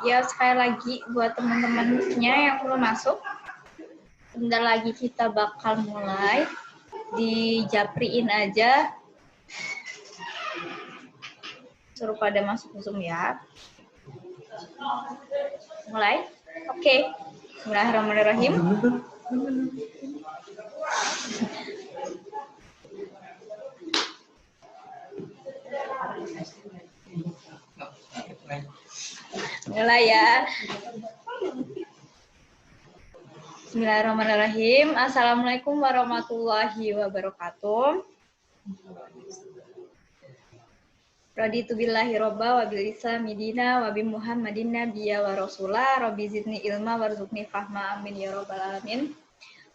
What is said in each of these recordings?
Ya, sekali lagi buat teman-temannya yang belum masuk, bentar lagi kita bakal mulai. Dijapriin aja, suruh pada masuk Zoom ya. Mulai? Oke. Bismillahirrahmanirrahim. Mulai ya. Bismillahirrahmanirrahim. Assalamualaikum warahmatullahi wabarakatuh. Raditu billahi robba wa bil islami dina wa bi Muhammadin nabiyya wa rasulah. Rabbi zidni ilma warzuqni fahma, amin ya rabbal alamin.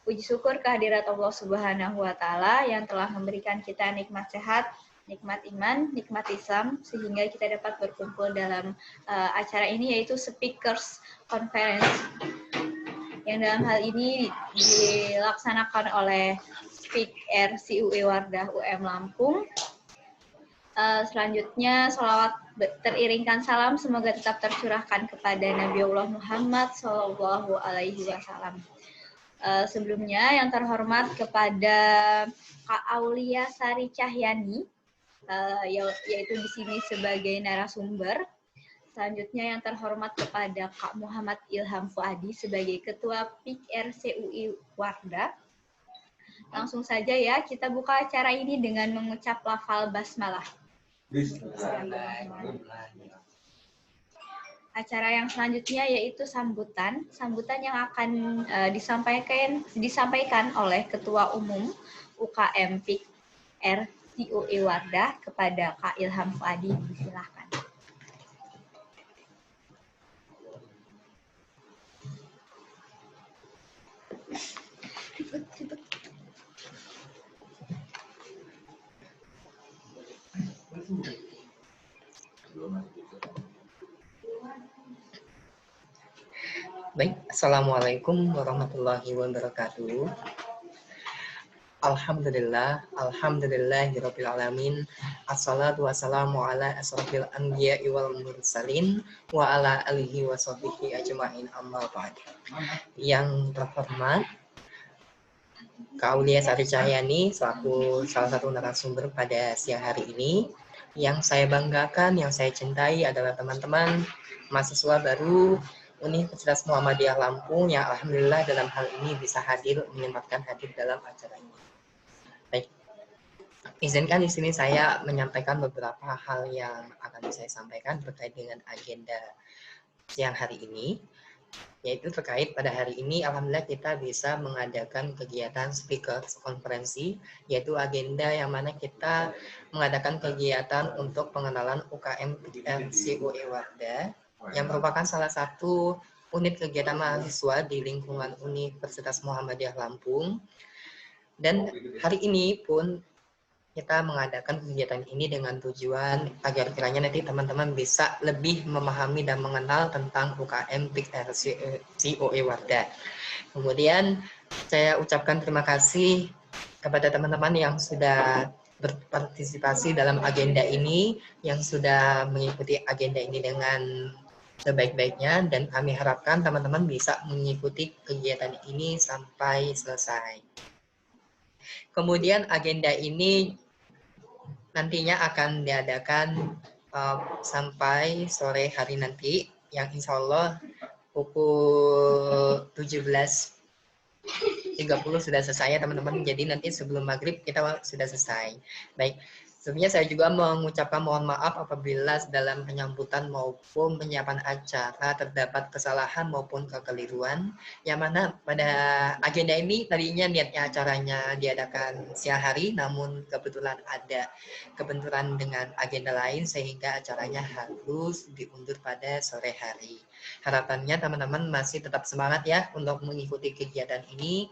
Puji syukur kehadirat Allah Subhanahu wa taala yang telah memberikan kita nikmat sehat, nikmat iman, nikmat Islam, sehingga kita dapat berkumpul dalam acara ini, yaitu Speakers Conference, yang dalam hal ini dilaksanakan oleh Speaker CUE Wardah UM Lampung. Selanjutnya, sholawat teriringkan salam semoga tetap tercurahkan kepada Nabiullah Muhammad Sallallahu Alaihi Wasallam. Sebelumnya, yang terhormat kepada Kak Aulia Sari Cahyani, yaitu di sini sebagai narasumber. Selanjutnya, yang terhormat kepada Kak Muhammad Ilham Fuadi sebagai Ketua PIK RCUI Wardah. Langsung saja ya, kita buka acara ini dengan mengucap lafal basmalah. Acara yang selanjutnya yaitu sambutan yang akan disampaikan oleh Ketua Umum UKM PIK RCUI Wardah kepada Kak Ilham Fuadi. Silakan. Baik, Assalamualaikum warahmatullahi wabarakatuh. Alhamdulillahirabbil alamin. Assalatu wassalamu ala asrofil anbiya'i wal mursalin wa ala alihi wa sahbihi ajma'in, amma ba'd. Yang terhormat Kak Aulia Sari Cahyani selaku salah satu narasumber pada siang hari ini. Yang saya banggakan, yang saya cintai adalah teman-teman mahasiswa baru Universitas Muhammadiyah Lampung yang alhamdulillah dalam hal ini bisa menyempatkan hadir dalam acara ini. Baik, izinkan di sini saya menyampaikan beberapa hal yang akan saya sampaikan terkait dengan agenda siang hari ini, yaitu terkait pada hari ini alhamdulillah kita bisa mengadakan kegiatan speakers konferensi, yaitu agenda yang mana kita mengadakan kegiatan untuk pengenalan UKM RCUE Wardah yang merupakan salah satu unit kegiatan mahasiswa di lingkungan Universitas Muhammadiyah Lampung. Dan hari ini pun kita mengadakan kegiatan ini dengan tujuan agar kiranya nanti teman-teman bisa lebih memahami dan mengenal tentang UKM PIK RCUE Wardah. Kemudian saya ucapkan terima kasih kepada teman-teman yang sudah berpartisipasi dalam agenda ini, yang sudah mengikuti agenda ini dengan sebaik-baiknya, dan kami harapkan teman-teman bisa mengikuti kegiatan ini sampai selesai. Kemudian agenda ini nantinya akan diadakan sampai sore hari nanti, yang insya Allah pukul 17.30 sudah selesai ya teman-teman. Jadi nanti sebelum maghrib kita sudah selesai. Baik, Sebelumnya saya juga mengucapkan mohon maaf apabila dalam penyambutan maupun penyiapan acara terdapat kesalahan maupun kekeliruan, yang mana pada agenda ini tadinya niatnya acaranya diadakan siang hari, namun kebetulan ada kebenturan dengan agenda lain sehingga acaranya harus diundur pada sore hari. Harapannya teman-teman masih tetap semangat ya untuk mengikuti kegiatan ini.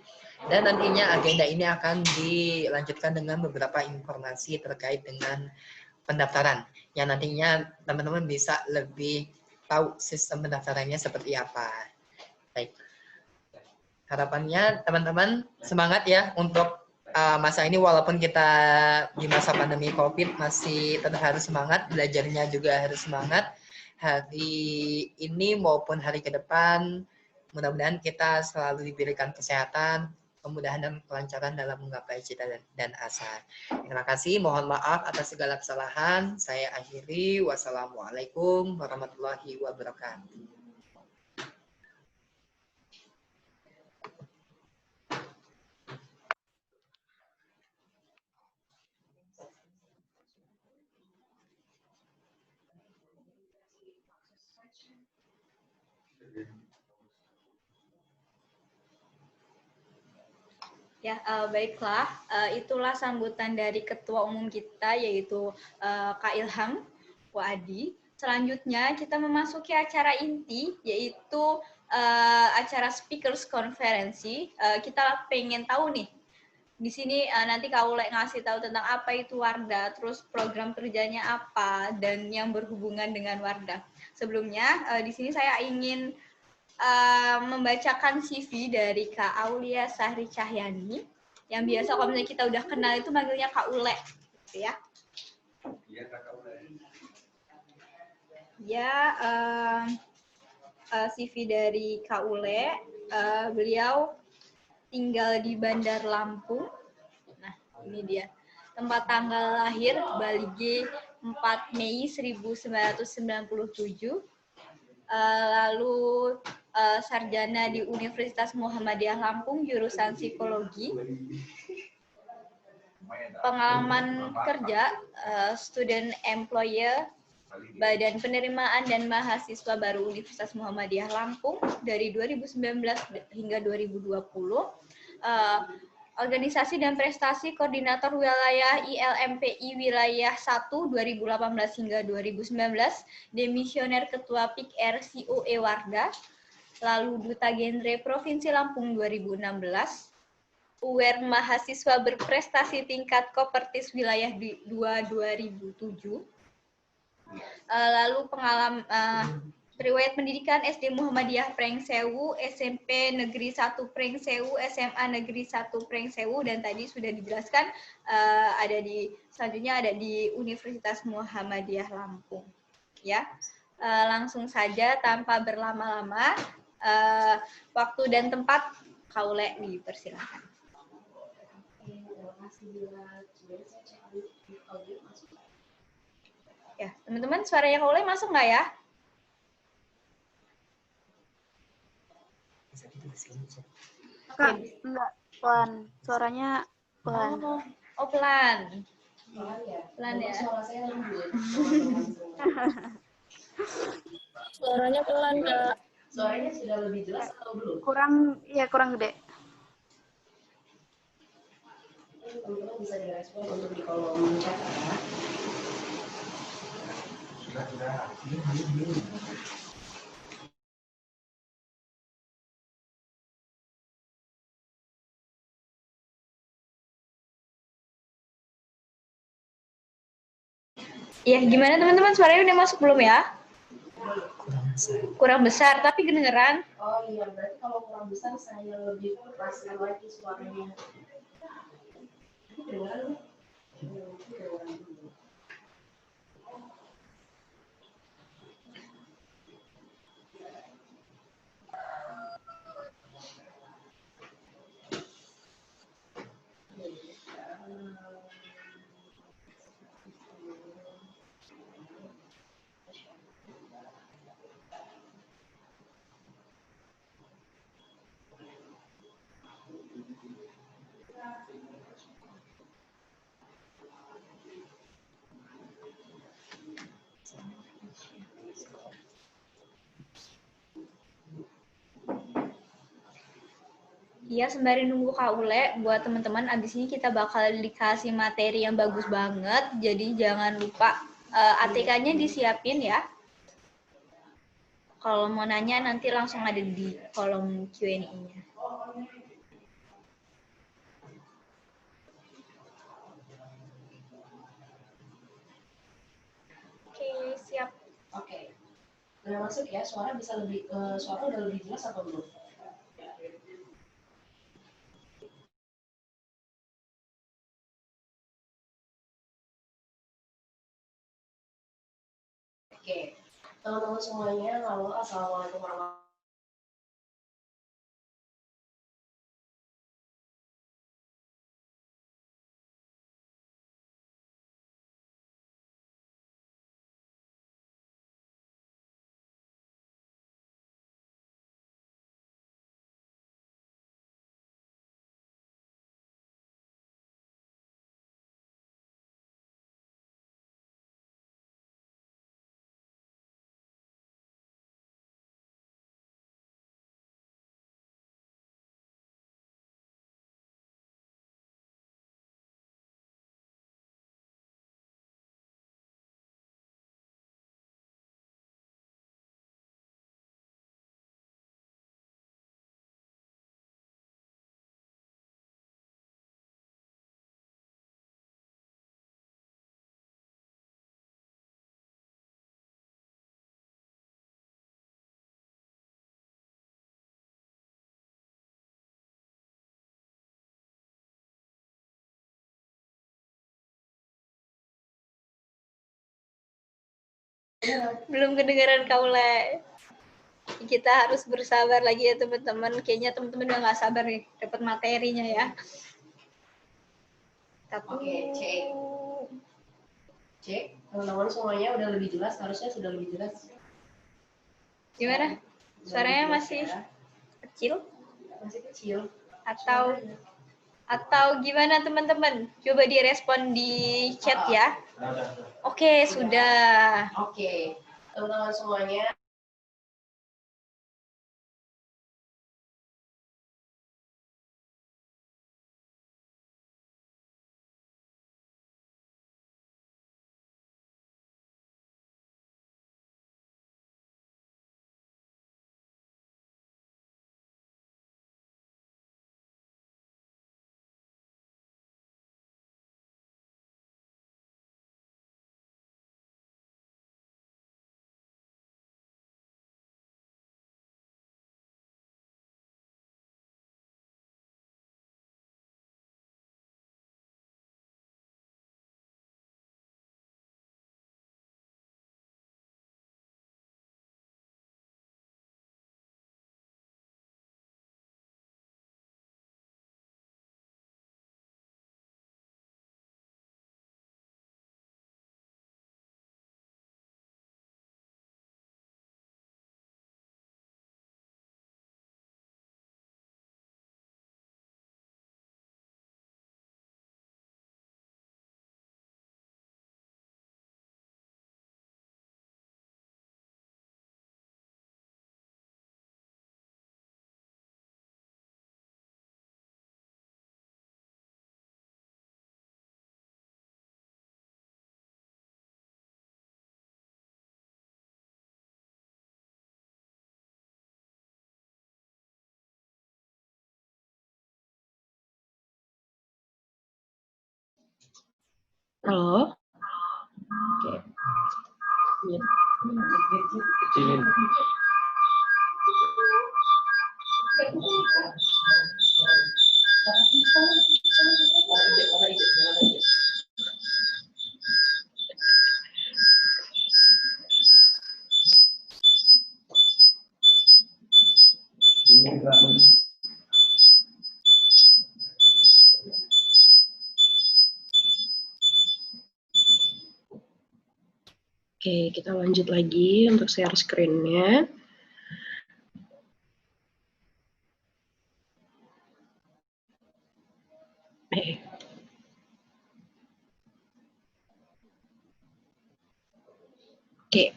Dan nantinya agenda ini akan dilanjutkan dengan beberapa informasi terkait dengan pendaftaran. Yang nantinya teman-teman bisa lebih tahu sistem pendaftarannya seperti apa. Baik. Harapannya teman-teman semangat ya untuk masa ini, walaupun kita di masa pandemi COVID masih tetap harus semangat, belajarnya juga harus semangat. Hari ini maupun hari ke depan, mudah-mudahan kita selalu diberikan kesehatan, kemudahan dan kelancaran dalam menggapai cita dan asa. Terima kasih, mohon maaf atas segala kesalahan. Saya akhiri. Wassalamualaikum warahmatullahi wabarakatuh. Ya, baiklah. Itulah sambutan dari Ketua Umum kita, yaitu Kak Ilham Wadi. Selanjutnya kita memasuki acara inti, yaitu acara Speakers Konferensi. Kita pengen tahu nih, di sini nanti Kak Ule ngasih tahu tentang apa itu Wardah, terus program kerjanya apa, dan yang berhubungan dengan Wardah. Sebelumnya, di sini saya ingin membacakan CV dari Kak Aulia Sahri Cahyani, yang biasa kalau misalnya kita udah kenal itu manggilnya Kak Ule, gitu ya. Iya, Kak Ule. Ya, CV dari Kak Ule, beliau tinggal di Bandar Lampung. Nah, ini dia. Tempat tanggal lahir Bali G 4 Mei 1997. Lalu sarjana di Universitas Muhammadiyah Lampung, jurusan psikologi. Pengalaman kerja, student employer, Badan Penerimaan dan Mahasiswa Baru Universitas Muhammadiyah Lampung dari 2019 hingga 2020. Organisasi dan prestasi Koordinator Wilayah ILMPI Wilayah 1 2018 hingga 2019, Demisioner Ketua PIK-R COE Wardah, lalu Duta Genre Provinsi Lampung 2016, UWER Mahasiswa Berprestasi Tingkat Kopertis Wilayah 2 2007, lalu pengalaman riwayat pendidikan SD Muhammadiyah Prengsewu, SMP Negeri 1 Prengsewu, SMA Negeri 1 Prengsewu, dan tadi sudah dijelaskan selanjutnya ada di Universitas Muhammadiyah Lampung. Ya, langsung saja tanpa berlama-lama, waktu dan tempat Kak Ule dipersilakan. Ya, teman-teman, suaranya Kak Ule masuk nggak ya? Kak, enggak, pelan. Suaranya pelan. Oh, pelan. Pelan ya. Suaranya pelan, Kak. Suaranya sudah lebih jelas atau belum? Kurang gede. Teman-teman bisa direspon untuk di kolom chat ya. Ya, gimana teman-teman? Suaranya udah masuk belum ya? Kurang besar, tapi kedengeran. Oh iya, berarti kalau kurang besar saya lebih keraskan lagi suaranya. Kedengeran? Ya, sembari nunggu Kak Ule, buat teman-teman, abis ini kita bakal dikasih materi yang bagus banget, jadi jangan lupa ATK-nya disiapin ya. Kalau mau nanya nanti langsung ada di kolom Q&A-nya. Oke, siap. Oke. Udah masuk ya, suara udah lebih jelas atau belum? Oke. Teman-teman semuanya, halo, assalamualaikum warahmatullahi wabarakatuh. Belum kedengaran Kak Ule. Kita harus bersabar lagi ya teman-teman. Kayaknya teman-teman udah nggak sabar nih dapat materinya ya. Oke, cek. Teman-teman semuanya udah lebih jelas, harusnya sudah lebih jelas. Gimana? Suaranya masih kecil? Masih kecil. Atau gimana teman-teman? Coba direspon di chat ya. Oke, sudah. Oke, teman-teman semuanya. Halo. Oke. Kecilin. Oke, kita lanjut lagi untuk share screen-nya. Oke.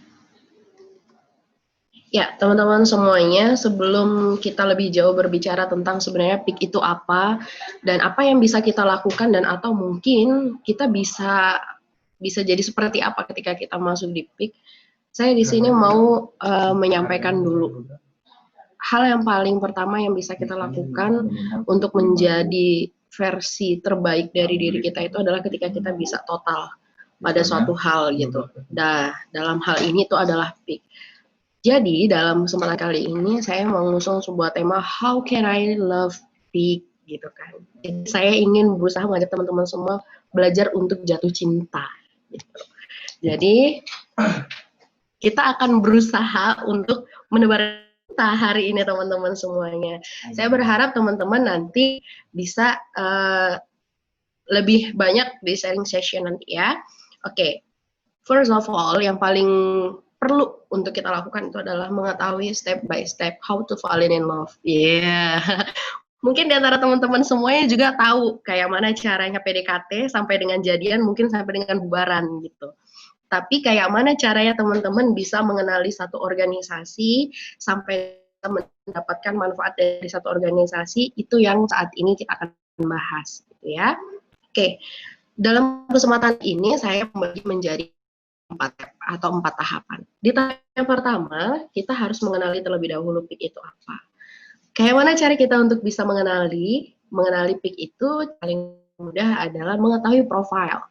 Ya, teman-teman semuanya, sebelum kita lebih jauh berbicara tentang sebenarnya PIK itu apa dan apa yang bisa kita lakukan dan atau mungkin kita bisa jadi seperti apa ketika kita masuk di PIK, saya di sini mau menyampaikan dulu hal yang paling pertama yang bisa kita lakukan untuk menjadi versi terbaik dari diri kita itu adalah ketika kita bisa total pada suatu hal gitu. Nah, dalam hal ini itu adalah PIK. Jadi dalam kesempatan kali ini saya mengusung sebuah tema How Can I Love PIK gitu kan. Jadi saya ingin berusaha mengajak teman-teman semua belajar untuk jatuh cinta gitu. Jadi kita akan berusaha untuk menebar cinta hari ini teman-teman semuanya. Saya berharap teman-teman nanti bisa lebih banyak di sharing session nanti ya. Oke. First of all, yang paling perlu untuk kita lakukan itu adalah mengetahui step by step how to fall in love. Yeah. Mungkin di antara teman-teman semuanya juga tahu kayak mana caranya PDKT sampai dengan jadian, mungkin sampai dengan bubaran gitu. Tapi kayak mana caranya teman-teman bisa mengenali satu organisasi sampai mendapatkan manfaat dari satu organisasi, itu yang saat ini kita akan bahas gitu ya. Oke. Dalam kesempatan ini saya membagi menjadi 4 tahapan. Di tahap yang pertama, kita harus mengenali terlebih dahulu PIK itu apa. Kayak mana cara kita untuk bisa mengenali PIK itu paling mudah adalah mengetahui profile.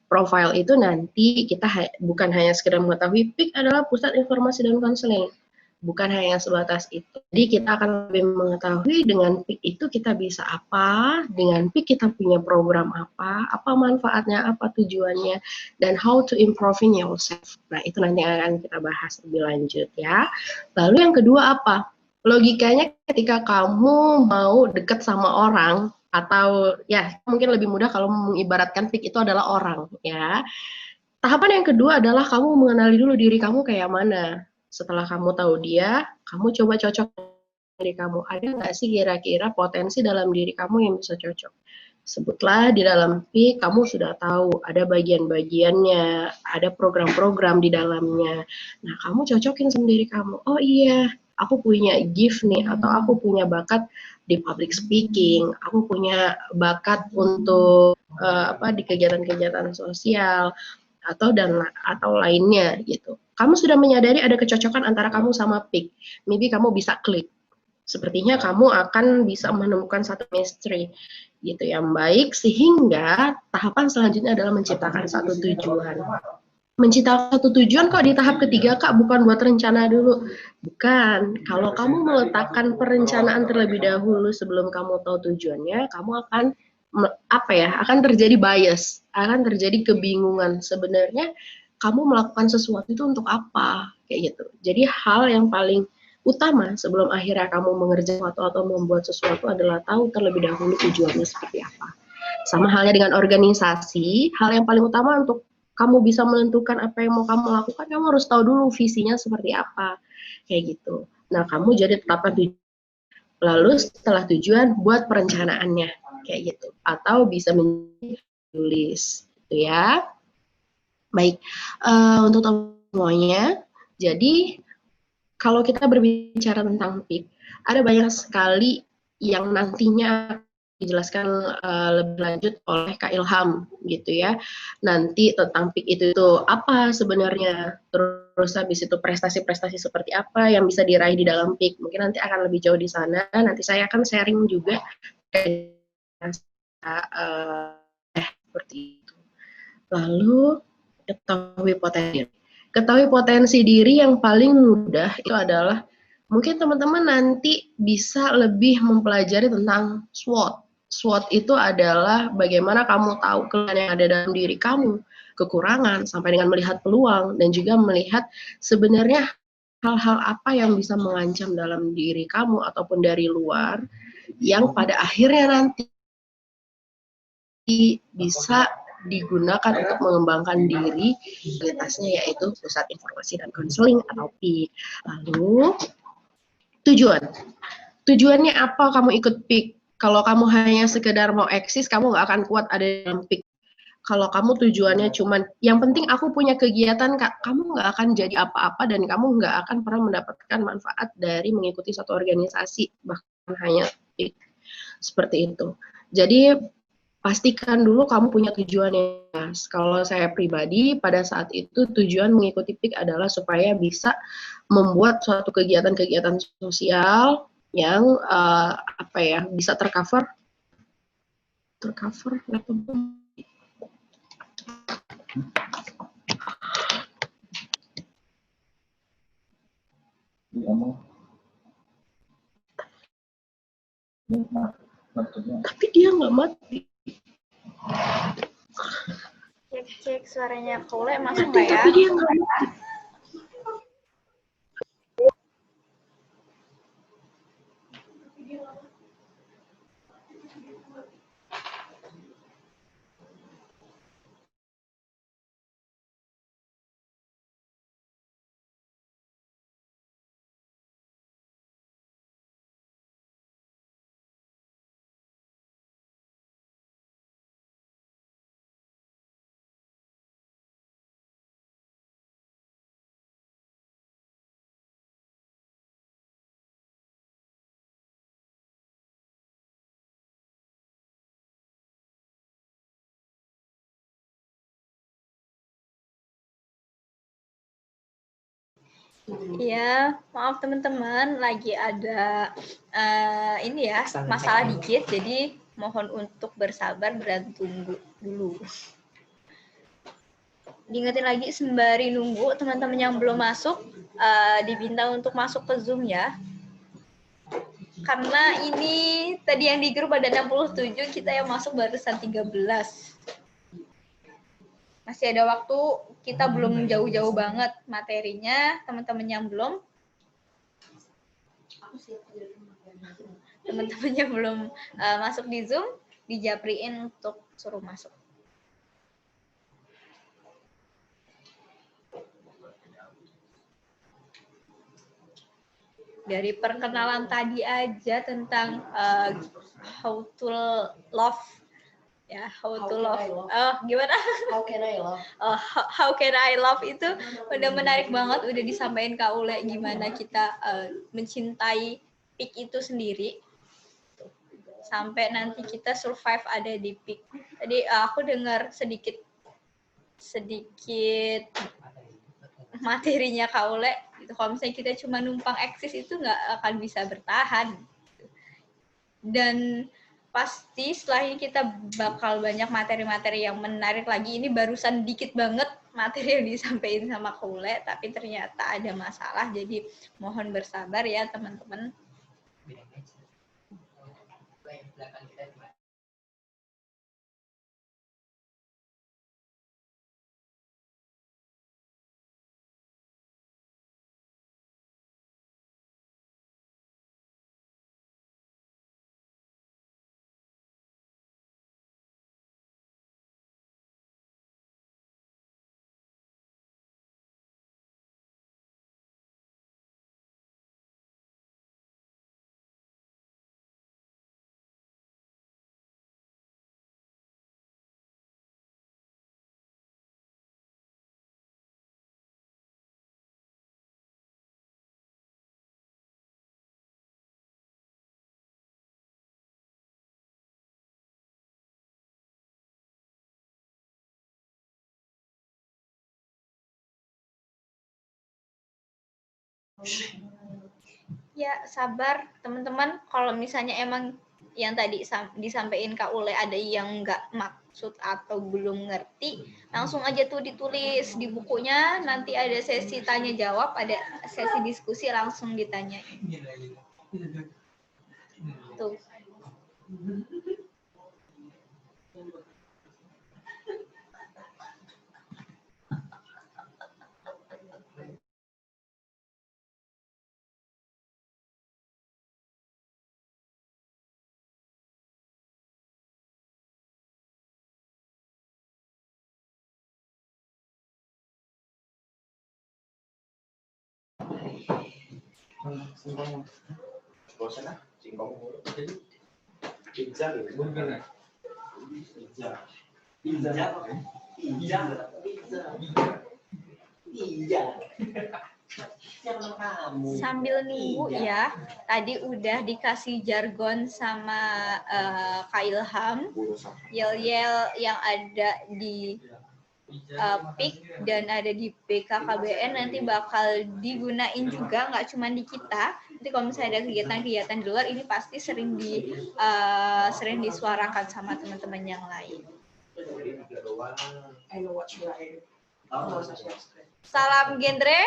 Profile itu nanti kita bukan hanya sekedar mengetahui PIK adalah pusat informasi dan konseling. Bukan hanya sebatas itu. Jadi kita akan lebih mengetahui dengan PIK itu kita bisa apa, dengan PIK kita punya program apa manfaatnya, apa tujuannya, dan how to improving yourself. Nah, itu nanti akan kita bahas lebih lanjut ya. Lalu yang kedua apa? Logikanya ketika kamu mau dekat sama orang, atau ya mungkin lebih mudah kalau mengibaratkan PIK itu adalah orang ya. Tahapan yang kedua adalah kamu mengenali dulu diri kamu kayak mana. Setelah kamu tahu dia, kamu coba cocok diri kamu. Ada nggak sih kira-kira potensi dalam diri kamu yang bisa cocok? Sebutlah di dalam PIK, kamu sudah tahu ada bagian-bagiannya, ada program-program di dalamnya. Nah, kamu cocokin sama diri kamu. Oh iya, aku punya gift nih, atau aku punya bakat di public speaking, aku punya bakat untuk di kegiatan-kegiatan sosial, atau lainnya gitu. Kamu sudah menyadari ada kecocokan antara kamu sama PIK. Maybe kamu bisa klik. Sepertinya kamu akan bisa menemukan satu chemistry gitu yang baik, sehingga tahapan selanjutnya adalah menciptakan satu tujuan. Menciptakan satu tujuan kok di tahap ketiga Kak, bukan buat rencana dulu. Bukan. Kalau kamu meletakkan perencanaan terlebih dahulu sebelum kamu tahu tujuannya, kamu akan akan terjadi bias, akan terjadi kebingungan. Sebenarnya kamu melakukan sesuatu itu untuk apa? Kayak gitu. Jadi hal yang paling utama sebelum akhirnya kamu mengerjakan sesuatu atau membuat sesuatu adalah tahu terlebih dahulu tujuannya seperti apa. Sama halnya dengan organisasi, hal yang paling utama untuk kamu bisa menentukan apa yang mau kamu lakukan, kamu harus tahu dulu visinya seperti apa. Kayak gitu. Nah, kamu jadi tetapkan tujuan. Lalu setelah tujuan, buat perencanaannya. Kayak gitu. Atau bisa menulis. Gitu ya. Baik. Untuk semuanya, jadi kalau kita berbicara tentang PIK, ada banyak sekali yang nantinya dijelaskan lebih lanjut oleh Kak Ilham gitu ya. Nanti tentang PIK itu apa sebenarnya, terus habis itu prestasi-prestasi seperti apa yang bisa diraih di dalam PIK. Mungkin nanti akan lebih jauh di sana. Nanti saya akan sharing juga seperti itu. Lalu ketahui potensi diri yang paling mudah itu adalah mungkin teman-teman nanti bisa lebih mempelajari tentang SWOT. SWOT itu adalah bagaimana kamu tahu kelemahan yang ada dalam diri kamu, kekurangan, sampai dengan melihat peluang, dan juga melihat sebenarnya hal-hal apa yang bisa mengancam dalam diri kamu ataupun dari luar, yang pada akhirnya nanti bisa digunakan untuk mengembangkan diri, kualitasnya yaitu pusat informasi dan konseling atau PIK. Lalu tujuannya apa kamu ikut PIK? Kalau kamu hanya sekedar mau eksis, kamu nggak akan kuat ada dalam PIK. kalau kamu tujuannya cuman, yang penting aku punya kegiatan, Kak, kamu nggak akan jadi apa-apa dan kamu nggak akan pernah mendapatkan manfaat dari mengikuti satu organisasi, bahkan hanya PIK. Seperti itu. Jadi pastikan dulu kamu punya tujuannya. Kalau saya pribadi pada saat itu tujuan mengikuti PIK adalah supaya bisa membuat suatu kegiatan-kegiatan sosial yang apa ya, bisa tercover laptop. Tapi dia nggak mati. Cek suaranya Kaule masuk nggak ya? Tapi dia nggak mati. Iya, maaf teman-teman, lagi ada ini ya masalah dikit, jadi mohon untuk bersabar dan tunggu dulu. Diingetin lagi sembari nunggu teman-teman yang belum masuk diminta untuk masuk ke Zoom ya. Karena ini tadi yang di grup ada 67, kita yang masuk barusan 13. Masih ada waktu, kita belum jauh-jauh banget materinya, teman-teman yang belum. Teman-teman yang belum masuk di Zoom, dijapriin untuk suruh masuk. Dari perkenalan tadi aja tentang how to love, ya how to love. Gimana? How can I love? How can I love itu udah menarik banget, udah disampaikan Kak Ule gimana kita mencintai PIK itu sendiri sampai nanti kita survive ada di PIK. Tadi aku dengar sedikit materinya Kak Ule. Kalau misalnya kita cuma numpang eksis itu nggak akan bisa bertahan. Dan pasti setelah ini kita bakal banyak materi-materi yang menarik lagi. Ini barusan dikit banget materi yang disampaikan sama Kak Ule, tapi ternyata ada masalah. Jadi mohon bersabar ya teman-teman. Ya, sabar teman-teman. Kalau misalnya emang yang tadi disampaikan Kak Ule ada yang nggak maksud atau belum ngerti, langsung aja tuh ditulis di bukunya. Nanti ada sesi tanya jawab, ada sesi diskusi, langsung ditanya. Tuh. Sambil nunggu ya, tadi udah dikasih jargon sama Kak Ilham, yel-yel yang ada di PIK dan ada di BKKBN nanti bakal digunain juga, nggak cuma di kita. Nanti kalau misalnya ada kegiatan-kegiatan di luar, ini pasti sering disuarakan sama teman-teman yang lain. Salam genre,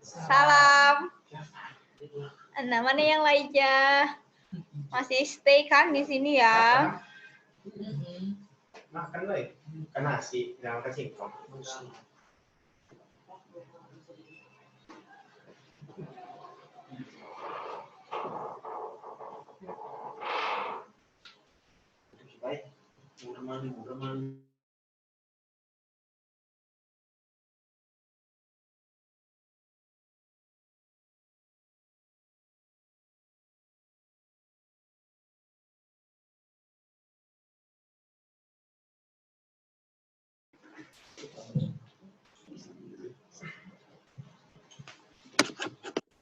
salam. Nah, mana yang lainnya? Masih stay kan di sini ya? Makan lagi, kan nasi, jangan kasih kok. Baik, udah mandi.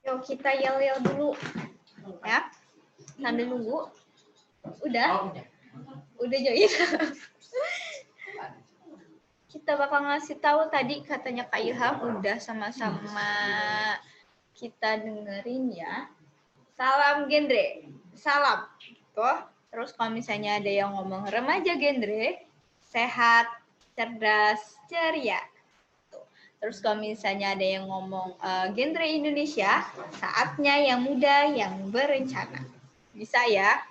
Yuk kita yel-yel dulu ya, sambil nunggu. Udah join. Kita bakal ngasih tahu tadi katanya Kak Ilham udah sama-sama kita dengerin ya. Salam genre, salam. Tuh. Terus kalau misalnya ada yang ngomong remaja genre, sehat, cerdas, ceria. Terus kalau misalnya ada yang ngomong genre Indonesia, saatnya yang muda yang berencana. Bisa ya?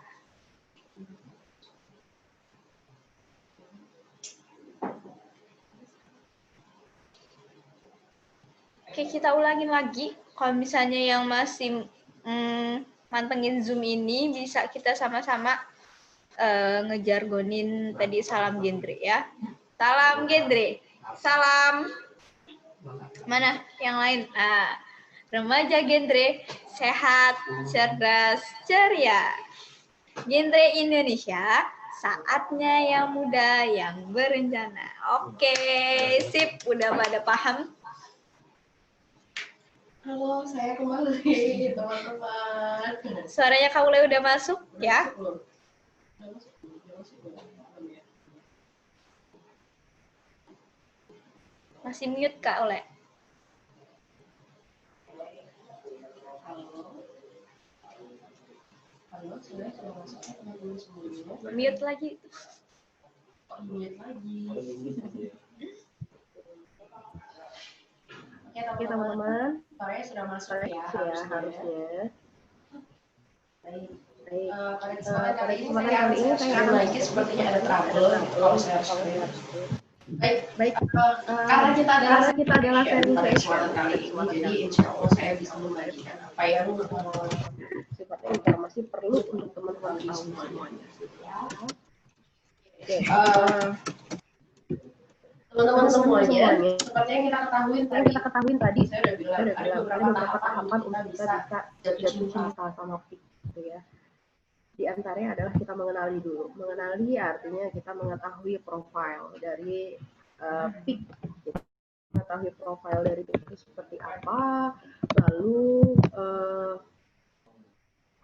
Oke, kita ulangin lagi. Kalau misalnya yang masih mantengin Zoom ini, bisa kita sama-sama ngejargonin tadi salam genre ya. Salam genre. Salam. Mana yang lain? Remaja genre, sehat, cerdas, ceria. Genre Indonesia, saatnya yang muda yang berencana. Oke, sip. Udah pada paham? Halo, saya kembali, teman-teman. Suaranya Kak Ule udah masuk ya? Masih mute Kak Ule. Halo, sudah masuk teman-teman semuanya. Mute lagi. Mute lagi. Oke teman-teman, Suaranya sudah masuk ya, harusnya. Baik. Pada Pada kali kesempatan kali ini saya akan lagi sepertinya ada trouble kalau saya harus Baik. Karena kita adalah sharing session kali ini, jadi insya Allah saya bisa membagikan apa yang sifatnya informasi perlu untuk teman-teman tahu semuanya. Oke. Teman-teman semuanya, seperti yang kita ketahui tadi, saya udah bilang ada beberapa tahapan untuk kita bisa jatuh cinta sama PIK gitu ya. Di antaranya adalah kita mengenali dulu. Mengenali artinya kita mengetahui profil dari PIK. Mengetahui profil dari PIK itu seperti apa, lalu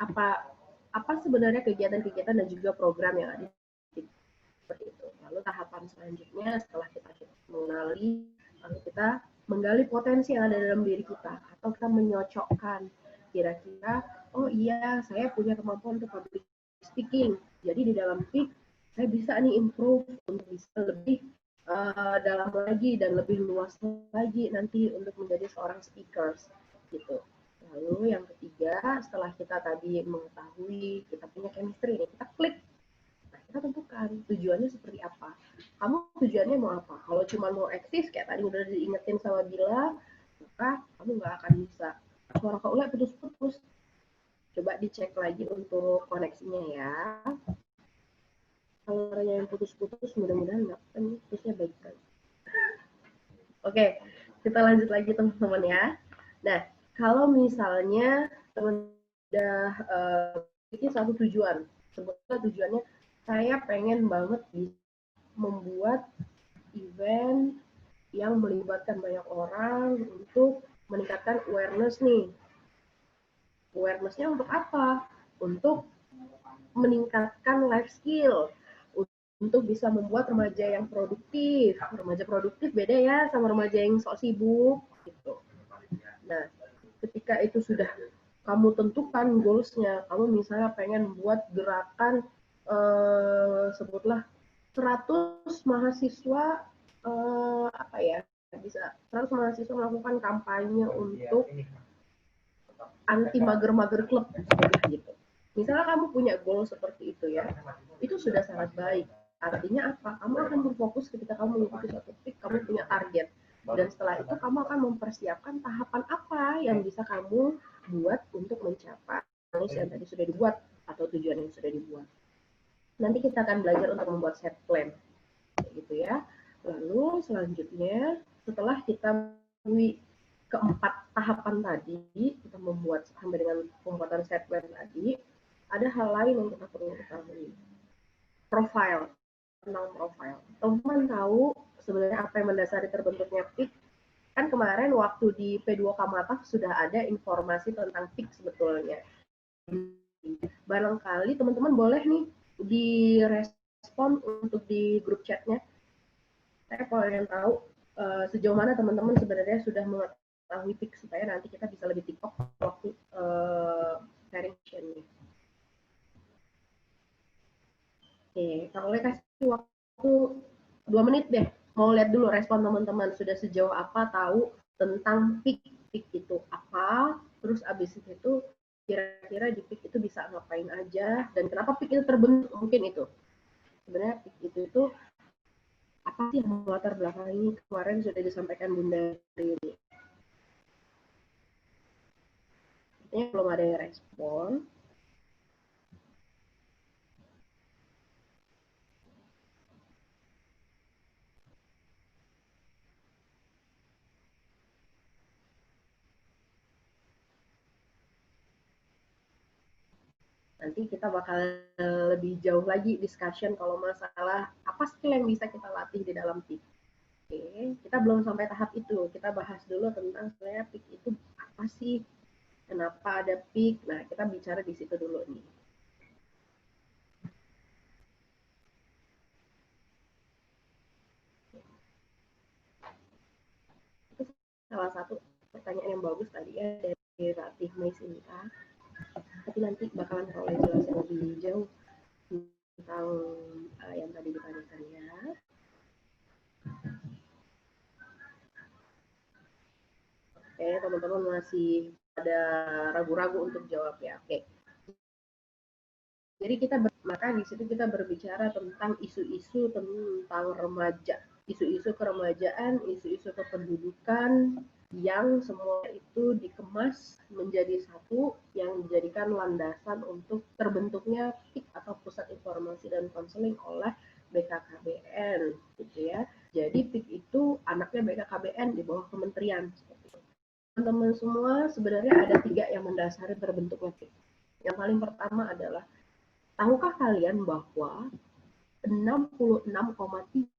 apa sebenarnya kegiatan-kegiatan dan juga program yang ada di PIK. Seperti itu. Lalu tahapan selanjutnya setelah kita mengenali, lalu kita menggali potensi yang ada dalam diri kita, atau kita menyocokkan kira-kira, oh iya saya punya kemampuan untuk public speaking, jadi di dalam PIK saya bisa nih improve untuk bisa lebih dalam lagi dan lebih luas lagi nanti untuk menjadi seorang speakers gitu. Lalu yang ketiga, setelah kita tadi mengetahui kita punya chemistry nih, kita klik. Kita tentukan tujuannya seperti apa. Kamu tujuannya mau apa? Kalau cuma mau eksis kayak tadi udah diingetin sama Bila, maka kamu nggak akan bisa. Suara Kak Ule putus-putus. Coba dicek lagi untuk koneksinya ya. Kalau yang putus-putus mudah-mudahan nggak, kan putusnya baik-baik. Oke, kita lanjut lagi teman-teman ya. Nah, kalau misalnya teman udah memiliki satu tujuan, sebutlah tujuannya saya pengen banget bisa membuat event yang melibatkan banyak orang untuk meningkatkan awareness nih. Awareness-nya untuk apa? Untuk meningkatkan life skill, untuk bisa membuat remaja yang produktif. Remaja produktif beda ya sama remaja yang sok sibuk gitu. Nah, ketika itu sudah kamu tentukan goals-nya, kamu misalnya pengen buat gerakan sebutlah 100 mahasiswa apa ya, bisa 100 mahasiswa melakukan kampanye untuk anti mager-mager klub gitu. Misalnya kamu punya goal seperti itu ya, itu sudah sangat baik. Artinya apa? Kamu akan berfokus ketika kamu mengikuti suatu peak, kamu punya target. Dan setelah itu kamu akan mempersiapkan tahapan apa yang bisa kamu buat untuk mencapai goals yang tadi sudah dibuat atau tujuan yang sudah dibuat. Nanti kita akan belajar untuk membuat set plan, gitu ya. Lalu selanjutnya setelah kita melalui keempat tahapan tadi, kita membuat sampai dengan pembuatan set plan tadi, ada hal lain yang kita perlu ketahui. Profile, tentang profile. Teman-teman tahu sebenarnya apa yang mendasari terbentuknya PIK? Kan kemarin waktu di P2K Mataf sudah ada informasi tentang PIK sebetulnya. Barangkali teman-teman boleh nih direspon untuk di grup chatnya. Saya pengen tahu sejauh mana teman-teman sebenarnya sudah mengetahui PIK supaya nanti kita bisa lebih TikTok waktu sharing session-nya. Oke, kalau boleh kasih waktu 2 menit deh. Mau lihat dulu respon teman-teman sudah sejauh apa tahu tentang PIK. PIK itu apa, terus abis itu kira-kira di PIK itu bisa ngapain aja, dan kenapa PIK itu terbentuk, mungkin itu. Sebenarnya PIK itu apa sih yang melatar belakangi, kemarin sudah disampaikan Bunda Rini. Ini belum ada yang respon. Nanti kita bakal lebih jauh lagi discussion kalau masalah apa skill yang bisa kita latih di dalam PIK. Oke, kita belum sampai tahap itu. Kita bahas dulu tentang sebenarnya PIK itu apa sih? Kenapa ada PIK? Nah, kita bicara di situ dulu nih. Itu salah satu pertanyaan yang bagus tadi ya dari Ratih Maisinta. Tapi nanti bakalan kalau jelasin lebih jauh tentang yang tadi ditanyakan ya. Oke, teman-teman masih ada ragu-ragu untuk jawab ya. Oke. Jadi maka di situ kita berbicara tentang isu-isu tentang remaja, isu-isu keremajaan, isu-isu kependudukan yang semua itu dikemas menjadi satu yang dijadikan landasan untuk terbentuknya PIK atau Pusat Informasi dan Konseling oleh BKKBN, gitu ya. Jadi PIK itu anaknya BKKBN di bawah kementerian. Teman-teman semua sebenarnya ada 3 yang mendasari terbentuknya PIK. Yang paling pertama adalah, tahukah kalian bahwa 66,3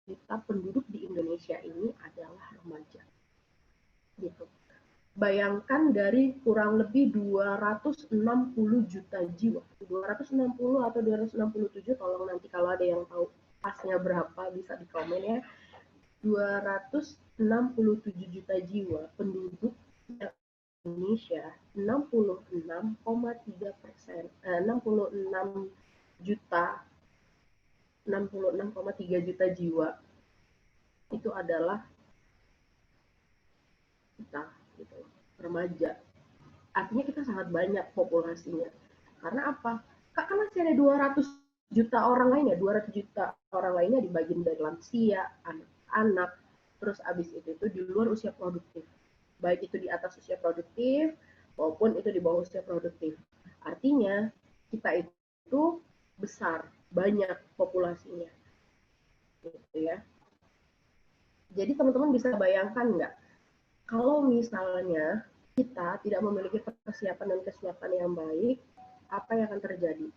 juta penduduk di Indonesia ini adalah remaja? Gitu. Bayangkan dari kurang lebih 260 juta jiwa. 260 atau 267, tolong nanti kalau ada yang tahu pasnya berapa bisa di komen ya. 267 juta jiwa penduduk Indonesia, 66,3%, 66 juta, 66,3 juta jiwa itu adalah kita, gitu, remaja. Artinya kita sangat banyak populasinya. Karena apa? Kan masih ada 200 juta orang lainnya, 200 juta orang lainnya di bagian dari lansia, anak-anak, terus abis itu di luar usia produktif. Baik itu di atas usia produktif maupun itu di bawah usia produktif. Artinya kita itu besar, banyak populasinya, gitu ya. Jadi teman-teman bisa bayangkan nggak, kalau misalnya kita tidak memiliki persiapan dan kesiapan yang baik, apa yang akan terjadi?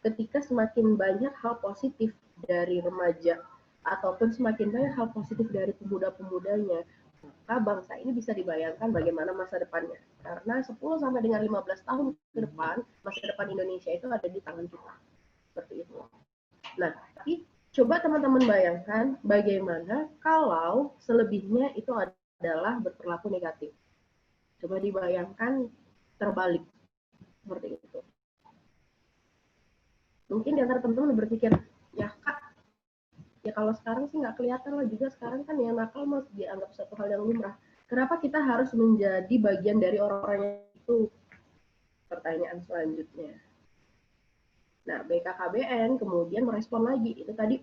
Ketika semakin banyak hal positif dari remaja ataupun semakin banyak hal positif dari pemuda-pemudanya, maka bangsa ini bisa dibayangkan bagaimana masa depannya. Karena 10 sampai dengan 15 tahun ke depan, masa depan Indonesia itu ada di tangan kita. Seperti itu. Nah, tapi coba teman-teman bayangkan bagaimana kalau selebihnya itu adalah berperilaku negatif. Coba dibayangkan terbalik. Seperti itu. Mungkin di antara teman-teman berpikir, ya Kak, ya kalau sekarang sih nggak kelihatan lah, juga sekarang kan yang nakal masih dianggap satu hal yang lumrah. Kenapa kita harus menjadi bagian dari orang-orang itu? Pertanyaan selanjutnya. Nah, BKKBN kemudian merespon lagi. Itu tadi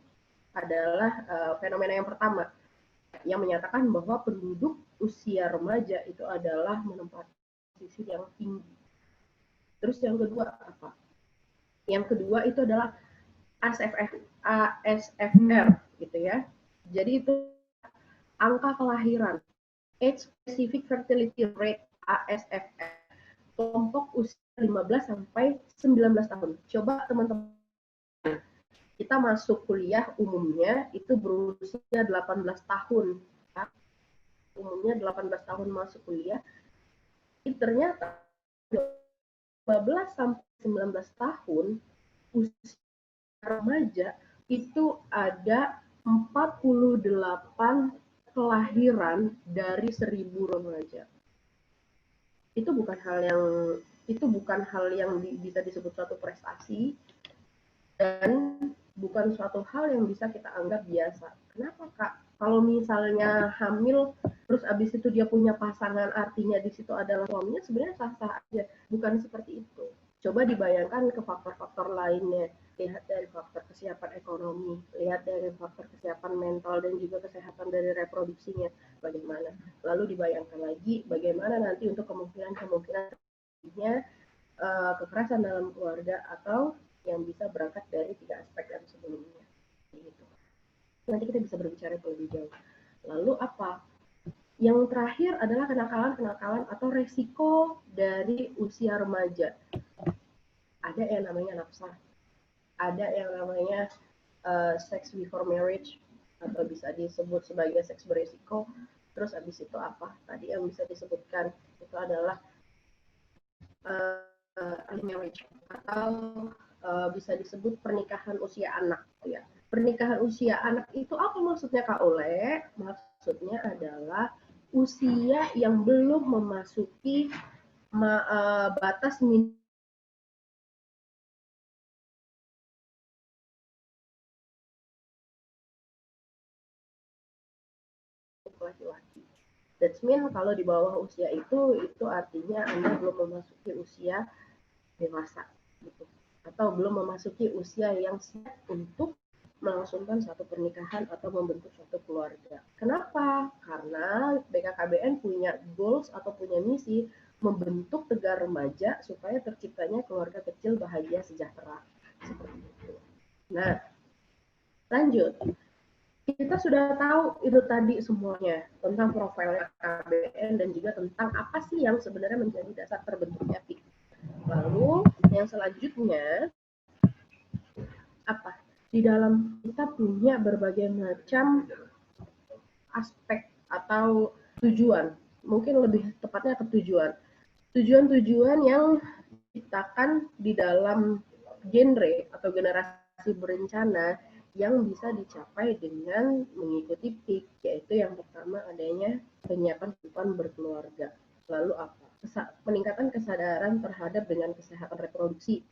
adalah fenomena yang pertama, yang menyatakan bahwa penduduk usia remaja itu adalah menempati posisi yang tinggi. Terus yang kedua apa? Yang kedua itu adalah ASFR gitu ya. Jadi itu angka kelahiran, age specific fertility rate ASFR, kelompok usia 15 sampai 19 tahun. Coba teman-teman, kita masuk kuliah umumnya itu berusia 18 tahun. Ya. Umumnya 18 tahun masuk kuliah. Ini ternyata 15 sampai 19 tahun usia remaja itu ada 48 kelahiran dari 1000 remaja. Itu bukan hal yang bisa disebut suatu prestasi dan bukan suatu hal yang bisa kita anggap biasa. Kenapa Kak? Kalau misalnya hamil terus abis itu dia punya pasangan, artinya di situ adalah suaminya, sebenarnya sah-sah aja. Bukan seperti itu. Coba dibayangkan ke faktor-faktor lainnya. Lihat dari faktor kesiapan ekonomi, lihat dari faktor kesiapan mental dan juga kesehatan dari reproduksinya bagaimana. Lalu dibayangkan lagi bagaimana nanti untuk kemungkinan kekerasan dalam keluarga atau yang bisa berangkat dari 3 aspek yang sebelumnya. Gitu. Nanti kita bisa berbicara lebih jauh. Lalu apa? Yang terakhir adalah kenakalan-kenakalan atau resiko dari usia remaja. Ada yang namanya nafsa, ada yang namanya sex before marriage, atau bisa disebut sebagai seks beresiko. Terus habis itu apa? Tadi yang bisa disebutkan itu adalah early marriage, atau bisa disebut pernikahan usia anak. Ya. Pernikahan usia anak itu apa maksudnya Kak Ole? Maksudnya adalah usia yang belum memasuki batas minimal laki-laki. That means kalau di bawah usia itu artinya Anda belum memasuki usia dewasa, gitu. Atau belum memasuki usia yang siap untuk melangsungkan satu pernikahan atau membentuk suatu keluarga. Kenapa? Karena BKKBN punya goals atau punya misi membentuk Tegar Remaja supaya terciptanya keluarga kecil bahagia sejahtera. Seperti itu. Nah, lanjut. Kita sudah tahu itu tadi semuanya tentang profilnya KBN dan juga tentang apa sih yang sebenarnya menjadi dasar terbentuknya PIK. Lalu yang selanjutnya apa? Di dalam kita punya berbagai macam aspek atau tujuan, mungkin lebih tepatnya ke tujuan. Tujuan-tujuan yang diciptakan di dalam genre atau generasi berencana yang bisa dicapai dengan mengikuti PIK, yaitu yang pertama adanya penyiapan kehidupan berkeluarga. Lalu apa? Peningkatan kesadaran terhadap dengan kesehatan reproduksi.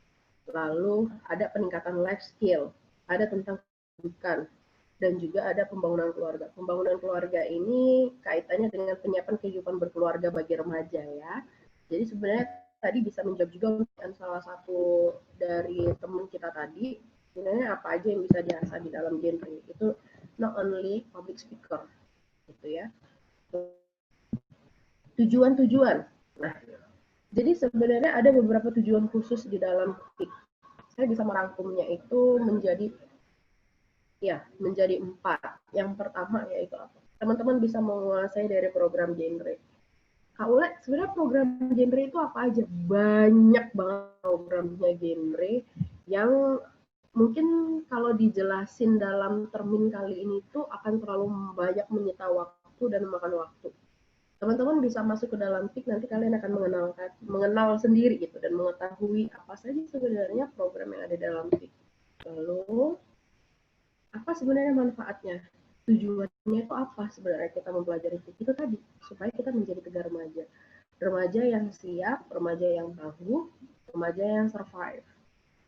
Lalu ada peningkatan life skill, ada tentang pendidikan, dan juga ada pembangunan keluarga. Pembangunan keluarga ini kaitannya dengan penyiapan kehidupan berkeluarga bagi remaja ya. Jadi sebenarnya tadi bisa menjawab juga dengan salah satu dari teman kita tadi, sebenarnya apa aja yang bisa diasah di dalam genre itu, not only public speaker gitu ya. Tujuan-tujuan. Nah, jadi sebenarnya ada beberapa tujuan khusus di dalam PIK. Saya bisa merangkumnya itu menjadi 4. Yang pertama yaitu apa? Teman-teman bisa menguasai dari program genre. Kak Ule, sebenarnya program genre itu apa aja? Banyak banget programnya genre yang mungkin kalau dijelasin dalam termin kali ini tuh akan terlalu banyak menyita waktu dan memakan waktu. Teman-teman bisa masuk ke dalam PIK, nanti kalian akan mengenal sendiri gitu dan mengetahui apa saja sebenarnya program yang ada dalam PIK. Lalu apa sebenarnya manfaatnya? Tujuannya itu apa sebenarnya kita mempelajari PIK itu tadi, supaya kita menjadi tegar remaja. Remaja yang siap, remaja yang tangguh, remaja yang survive.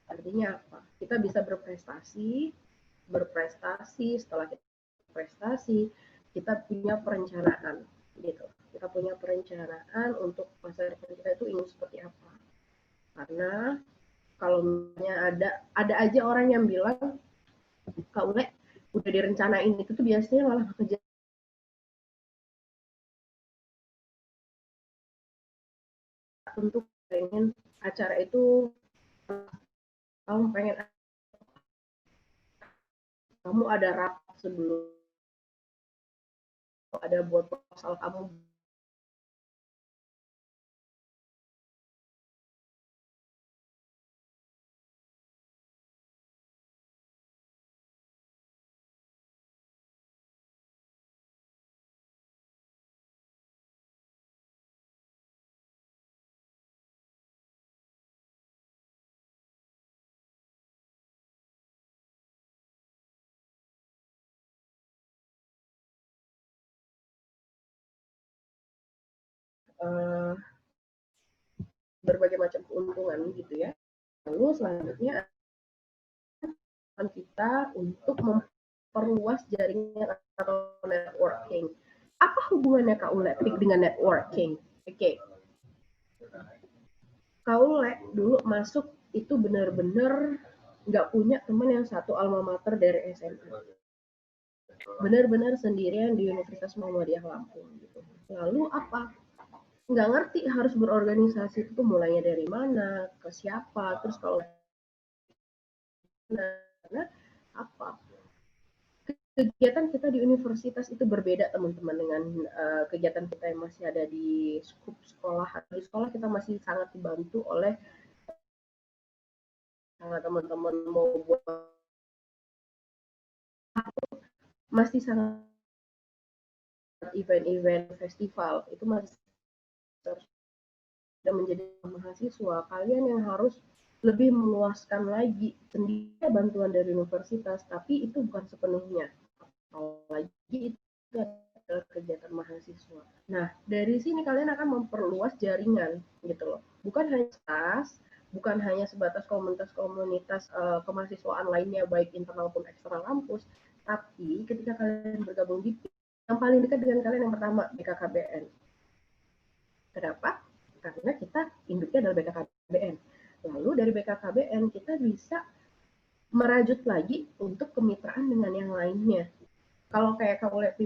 Artinya apa? Kita bisa berprestasi, setelah kita prestasi, kita punya perencanaan gitu. Kita punya perencanaan untuk masa depan kita itu ingin seperti apa. Karena kalau misalnya ada aja orang yang bilang, Kak Ule, udah direncanain itu tuh biasanya malah kerja untuk pengen acara itu, kamu pengen, kamu ada rapat sebelum, ada buat proposal kamu. Berbagai macam keuntungan gitu ya. Lalu selanjutnya kita untuk memperluas jaringan atau networking. Apa hubungannya Kak Ule dengan networking? Oke. Kak Ule dulu masuk itu benar-benar nggak punya teman yang satu alma mater dari SMA. Benar-benar sendirian di Universitas Muhammadiyah Lampung gitu. Lalu apa? Nggak ngerti harus berorganisasi itu mulainya dari mana, ke siapa, terus kalau apa? Kegiatan kita di universitas itu berbeda teman-teman dengan kegiatan kita yang masih ada di skup sekolah. Di sekolah kita masih sangat dibantu oleh teman-teman mau buat, masih sangat event-event festival itu masih dan menjadi mahasiswa, kalian yang harus lebih meluaskan lagi sendiri bantuan dari universitas, tapi itu bukan sepenuhnya. Apalagi itu adalah kegiatan mahasiswa. Nah, dari sini kalian akan memperluas jaringan gitu loh. Bukan hanya tas, bukan hanya sebatas komunitas-komunitas kemahasiswaan lainnya baik internal maupun eksternal kampus, tapi ketika kalian bergabung di PIK, yang paling dekat dengan kalian yang pertama BKKBN. Kenapa? Karena kita induknya adalah BKKBN. Lalu dari BKKBN kita bisa merajut lagi untuk kemitraan dengan yang lainnya. Kalau kayak kamu lihat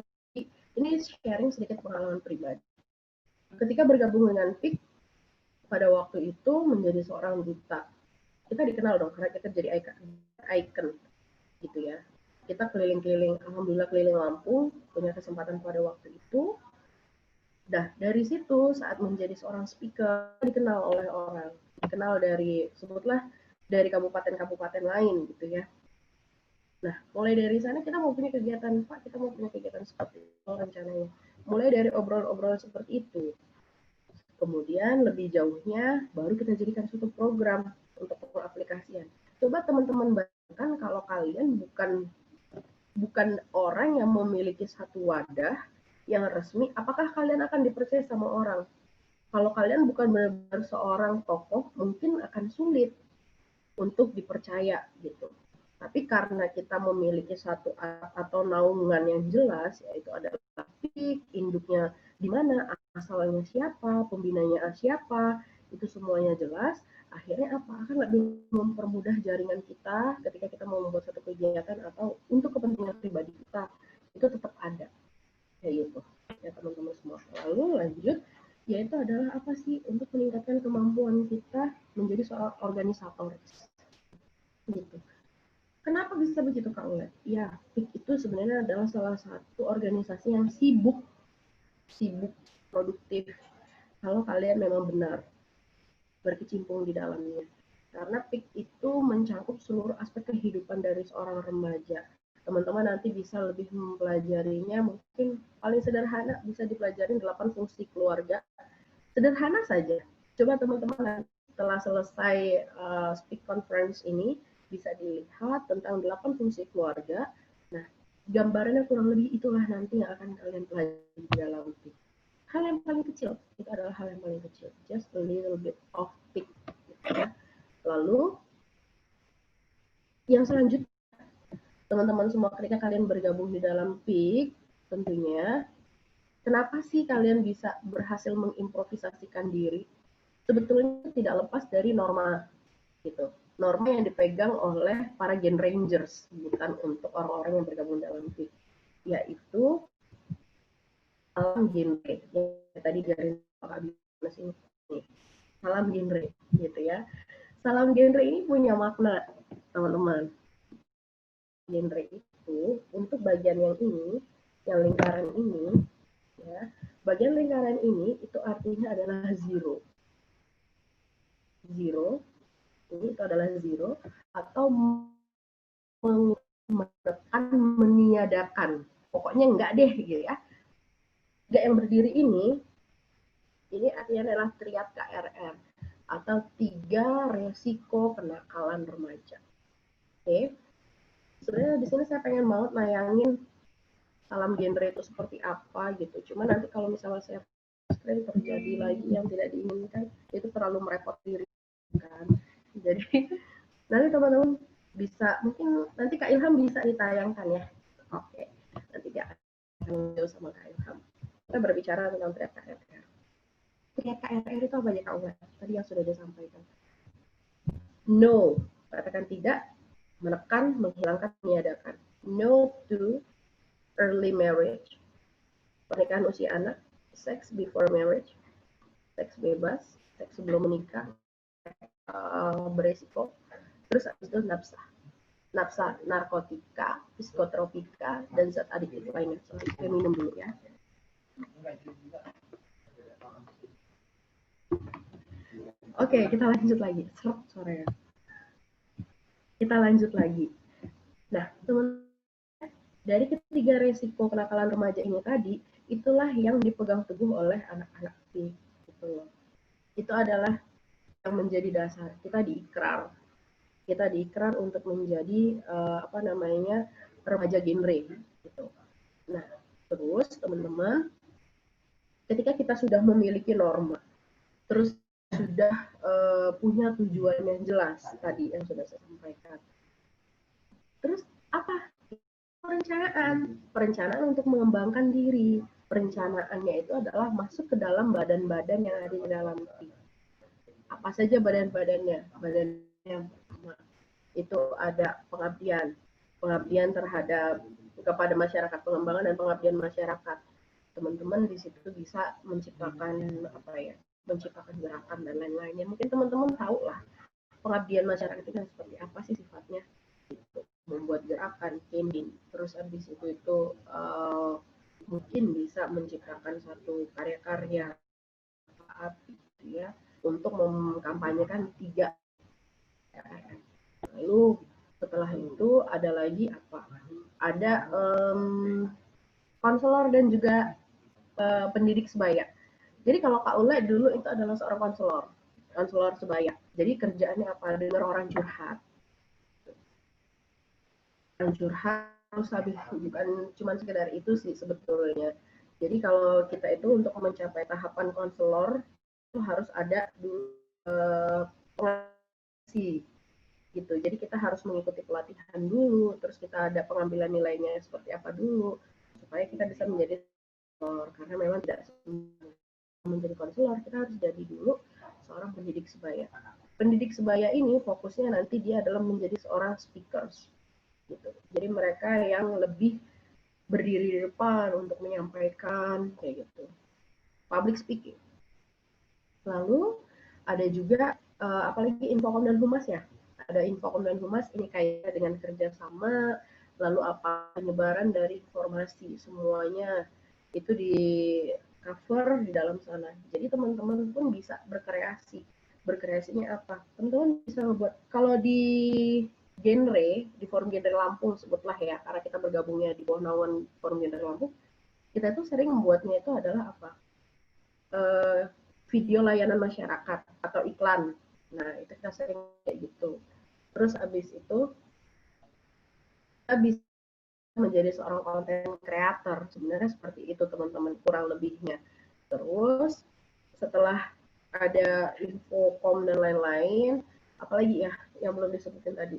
ini sharing sedikit pengalaman pribadi. Ketika bergabung dengan PIK, pada waktu itu menjadi seorang duta. Kita dikenal dong, karena kita jadi icon gitu ya. Kita keliling-keliling, alhamdulillah keliling Lampung, punya kesempatan pada waktu itu. Nah, dari situ saat menjadi seorang speaker, dikenal oleh orang. Dikenal dari, sebutlah, dari kabupaten-kabupaten lain gitu ya. Nah, mulai dari sana kita mau punya kegiatan, Pak, kita mau punya kegiatan seperti itu rencananya. Mulai dari obrolan-obrolan seperti itu. Kemudian lebih jauhnya baru kita jadikan suatu program untuk pengaplikasian. Coba teman-teman bayangkan kalau kalian bukan orang yang memiliki satu wadah yang resmi, apakah kalian akan dipercaya sama orang? Kalau kalian bukan benar-benar seorang tokoh, mungkin akan sulit untuk dipercaya gitu. Tapi karena kita memiliki satu atau naungan yang jelas, yaitu adalah PIK, induknya di mana, asalnya siapa, pembinanya siapa, itu semuanya jelas, akhirnya apa? Akan lebih mempermudah jaringan kita ketika kita mau membuat satu kegiatan atau untuk kepentingan pribadi kita, itu tetap ada. Kayak gitu ya teman-teman semua. Lalu lanjut, yaitu adalah apa sih untuk meningkatkan kemampuan kita menjadi seorang organisator gitu. Kenapa bisa begitu Kak Ule? Ya, PIK itu sebenarnya adalah salah satu organisasi yang sibuk produktif kalau kalian memang benar berkecimpung di dalamnya. Karena PIK itu mencangkup seluruh aspek kehidupan dari seorang remaja. Teman-teman nanti bisa lebih mempelajarinya, mungkin paling sederhana bisa dipelajari 8 fungsi keluarga. Sederhana saja. Coba teman-teman setelah selesai speak conference ini, bisa dilihat tentang 8 fungsi keluarga. Nah, gambarannya kurang lebih itulah nanti yang akan kalian pelajari di dalam PIK. Hal yang paling kecil, itu adalah hal yang paling kecil. Just a little bit of PIK. Ya. Lalu, yang selanjutnya, teman-teman semua ketika kalian bergabung di dalam PIK, tentunya, kenapa sih kalian bisa berhasil mengimprovisasikan diri? Sebetulnya tidak lepas dari norma, gitu. Norma yang dipegang oleh para Gen Rangers, bukan untuk orang-orang yang bergabung dalam PIK, yaitu salam genre yang tadi dari Pak Abis ini. Salam genre, gitu ya. Salam genre ini punya makna, teman-teman. Genre itu untuk bagian yang ini, yang lingkaran ini, ya, bagian lingkaran ini itu artinya adalah zero. Zero, ini itu adalah zero, atau menekan, meniadakan. Pokoknya enggak deh, gitu ya. Enggak yang berdiri ini artinya adalah triad KRR, atau 3 resiko kenakalan remaja. Oke. Sebenarnya di sini saya pengen banget nayangin salam genre itu seperti apa gitu. Cuma nanti kalau misalnya saya screen terjadi lagi yang tidak diinginkan, itu terlalu merepot diri kan. Jadi nanti teman-teman bisa, mungkin nanti Kak Ilham bisa ditayangkan ya. Oke. Nanti dia akan jauh sama Kak Ilham. Kita berbicara tentang triad KRR. Triad KRR itu apa ya Kak Uwe? Tadi yang sudah disampaikan. No, katakan tidak, menekan, menghilangkan, meniadakan. No to early marriage, pernikahan usia anak, sex before marriage, seks bebas, seks sebelum menikah, beresiko, terus habis itu nafsa, narkotika, psikotropika, dan zat adiktif lainnya. Saya minum dulu ya. Oke, kita lanjut lagi. Serap suaranya. Kita lanjut lagi. Nah, teman-teman, dari ketiga resiko kenakalan remaja ini tadi, itulah yang dipegang teguh oleh anak-anak PIK. Gitu. Itu adalah yang menjadi dasar. Kita diikrar untuk menjadi remaja genre. Gitu. Nah, terus teman-teman, ketika kita sudah memiliki norma, terus sudah punya tujuan yang jelas tadi yang sudah saya sampaikan. Terus apa? Perencanaan untuk mengembangkan diri. Perencanaannya itu adalah masuk ke dalam badan-badan yang ada di dalam PIK. Apa saja badan-badannya? Badan yang pertama itu ada pengabdian terhadap kepada masyarakat, pengembangan dan pengabdian masyarakat. Teman-teman di situ bisa menciptakan menciptakan gerakan dan lain-lainnya. Mungkin teman-teman tahu lah pengabdian masyarakat itu seperti apa sih sifatnya. Gitu. Membuat gerakan, campaign, terus habis itu mungkin bisa menciptakan satu karya-karya gitu ya untuk mengkampanyekan 3. Lalu setelah itu ada lagi apa? Ada konselor dan juga pendidik sebaya. Jadi kalau Kak Ule dulu itu adalah seorang konselor sebaya. Jadi kerjaannya apa? Dengar orang curhat. Terus habis bukan cuma sekedar itu sih sebetulnya. Jadi kalau kita itu untuk mencapai tahapan konselor itu harus ada pengasihan gitu. Jadi kita harus mengikuti pelatihan dulu, terus kita ada pengambilan nilainya seperti apa dulu supaya kita bisa menjadi konselor. Karena memang tidak menjadi konselor, kita harus jadi dulu seorang pendidik sebaya. Pendidik sebaya ini fokusnya nanti dia adalah menjadi seorang speakers. Gitu. Jadi mereka yang lebih berdiri di depan untuk menyampaikan kayak gitu. Public speaking. Lalu ada juga apalagi Infokom dan Humas ya. Ada Infokom dan Humas ini kayak dengan kerjasama, lalu apa penyebaran dari informasi semuanya itu di cover di dalam sana. Jadi teman-teman pun bisa berkreasi berkreasinya apa? Teman-teman bisa buat, kalau di genre, di forum genre Lampung sebutlah ya, karena kita bergabungnya di bawah naungan forum genre Lampung, kita tuh sering membuatnya itu adalah apa? Video layanan masyarakat atau iklan. Nah, itu kita sering kayak gitu. Terus abis itu kita bisa menjadi seorang content creator. Sebenarnya seperti itu teman-teman, kurang lebihnya. Terus setelah ada infocom dan lain-lain, apalagi ya yang belum disebutin tadi.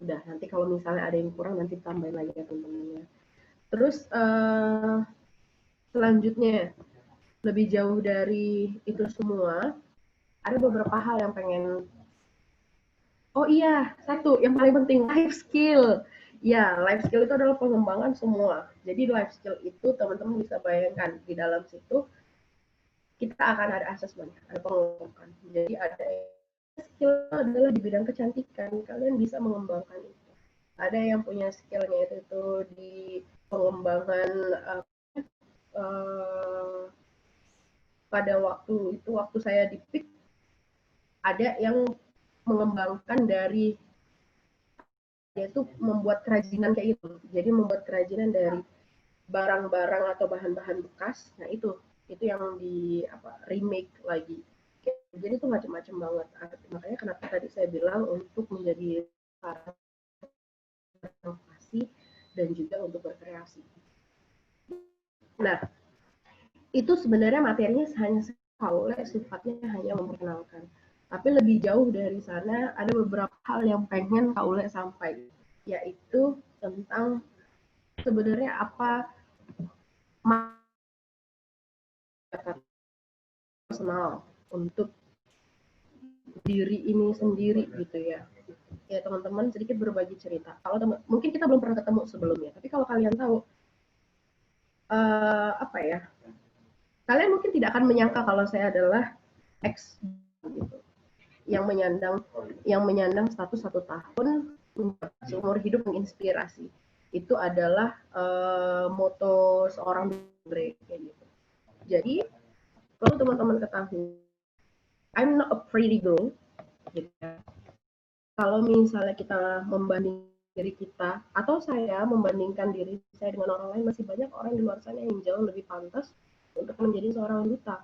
Udah, nanti kalau misalnya ada yang kurang nanti tambahin lagi ya teman-teman. Terus selanjutnya, lebih jauh dari itu semua, ada beberapa hal yang pengen. Oh iya, satu yang paling penting, life skill. Ya, life skill itu adalah pengembangan semua. Jadi life skill itu teman-teman bisa bayangkan di dalam situ kita akan ada assessment, ada pengembangan. Jadi ada skill adalah di bidang kecantikan, kalian bisa mengembangkan itu. Ada yang punya skillnya itu di pengembangan pada waktu itu, waktu saya di PIK, ada yang mengembangkan dari yaitu membuat kerajinan kayak itu. Jadi membuat kerajinan dari barang-barang atau bahan-bahan bekas. Nah, itu yang di remake lagi. Jadi itu macam-macam banget. Makanya kenapa tadi saya bilang untuk menjadi inovasi dan juga untuk berkreasi. Nah, itu sebenarnya materinya hanya sifatnya hanya memperkenalkan. Tapi lebih jauh dari sana, ada beberapa hal yang pengen Kak Ule sampaikan, yaitu tentang sebenarnya apa personal untuk diri ini sendiri gitu ya. Ya teman-teman sedikit berbagi cerita. Kalau mungkin kita belum pernah ketemu sebelumnya, tapi kalau kalian tahu kalian mungkin tidak akan menyangka kalau saya adalah ex gitu. Yang menyandang status 1 tahun seumur hidup menginspirasi. Itu adalah moto seorang Andre kayak gitu. Jadi kalau teman-teman ketahui, I'm not a pretty girl. Gitu. Kalau misalnya kita membanding diri kita atau saya membandingkan diri saya dengan orang lain, masih banyak orang di luar sana yang jauh lebih pantas untuk menjadi seorang duta.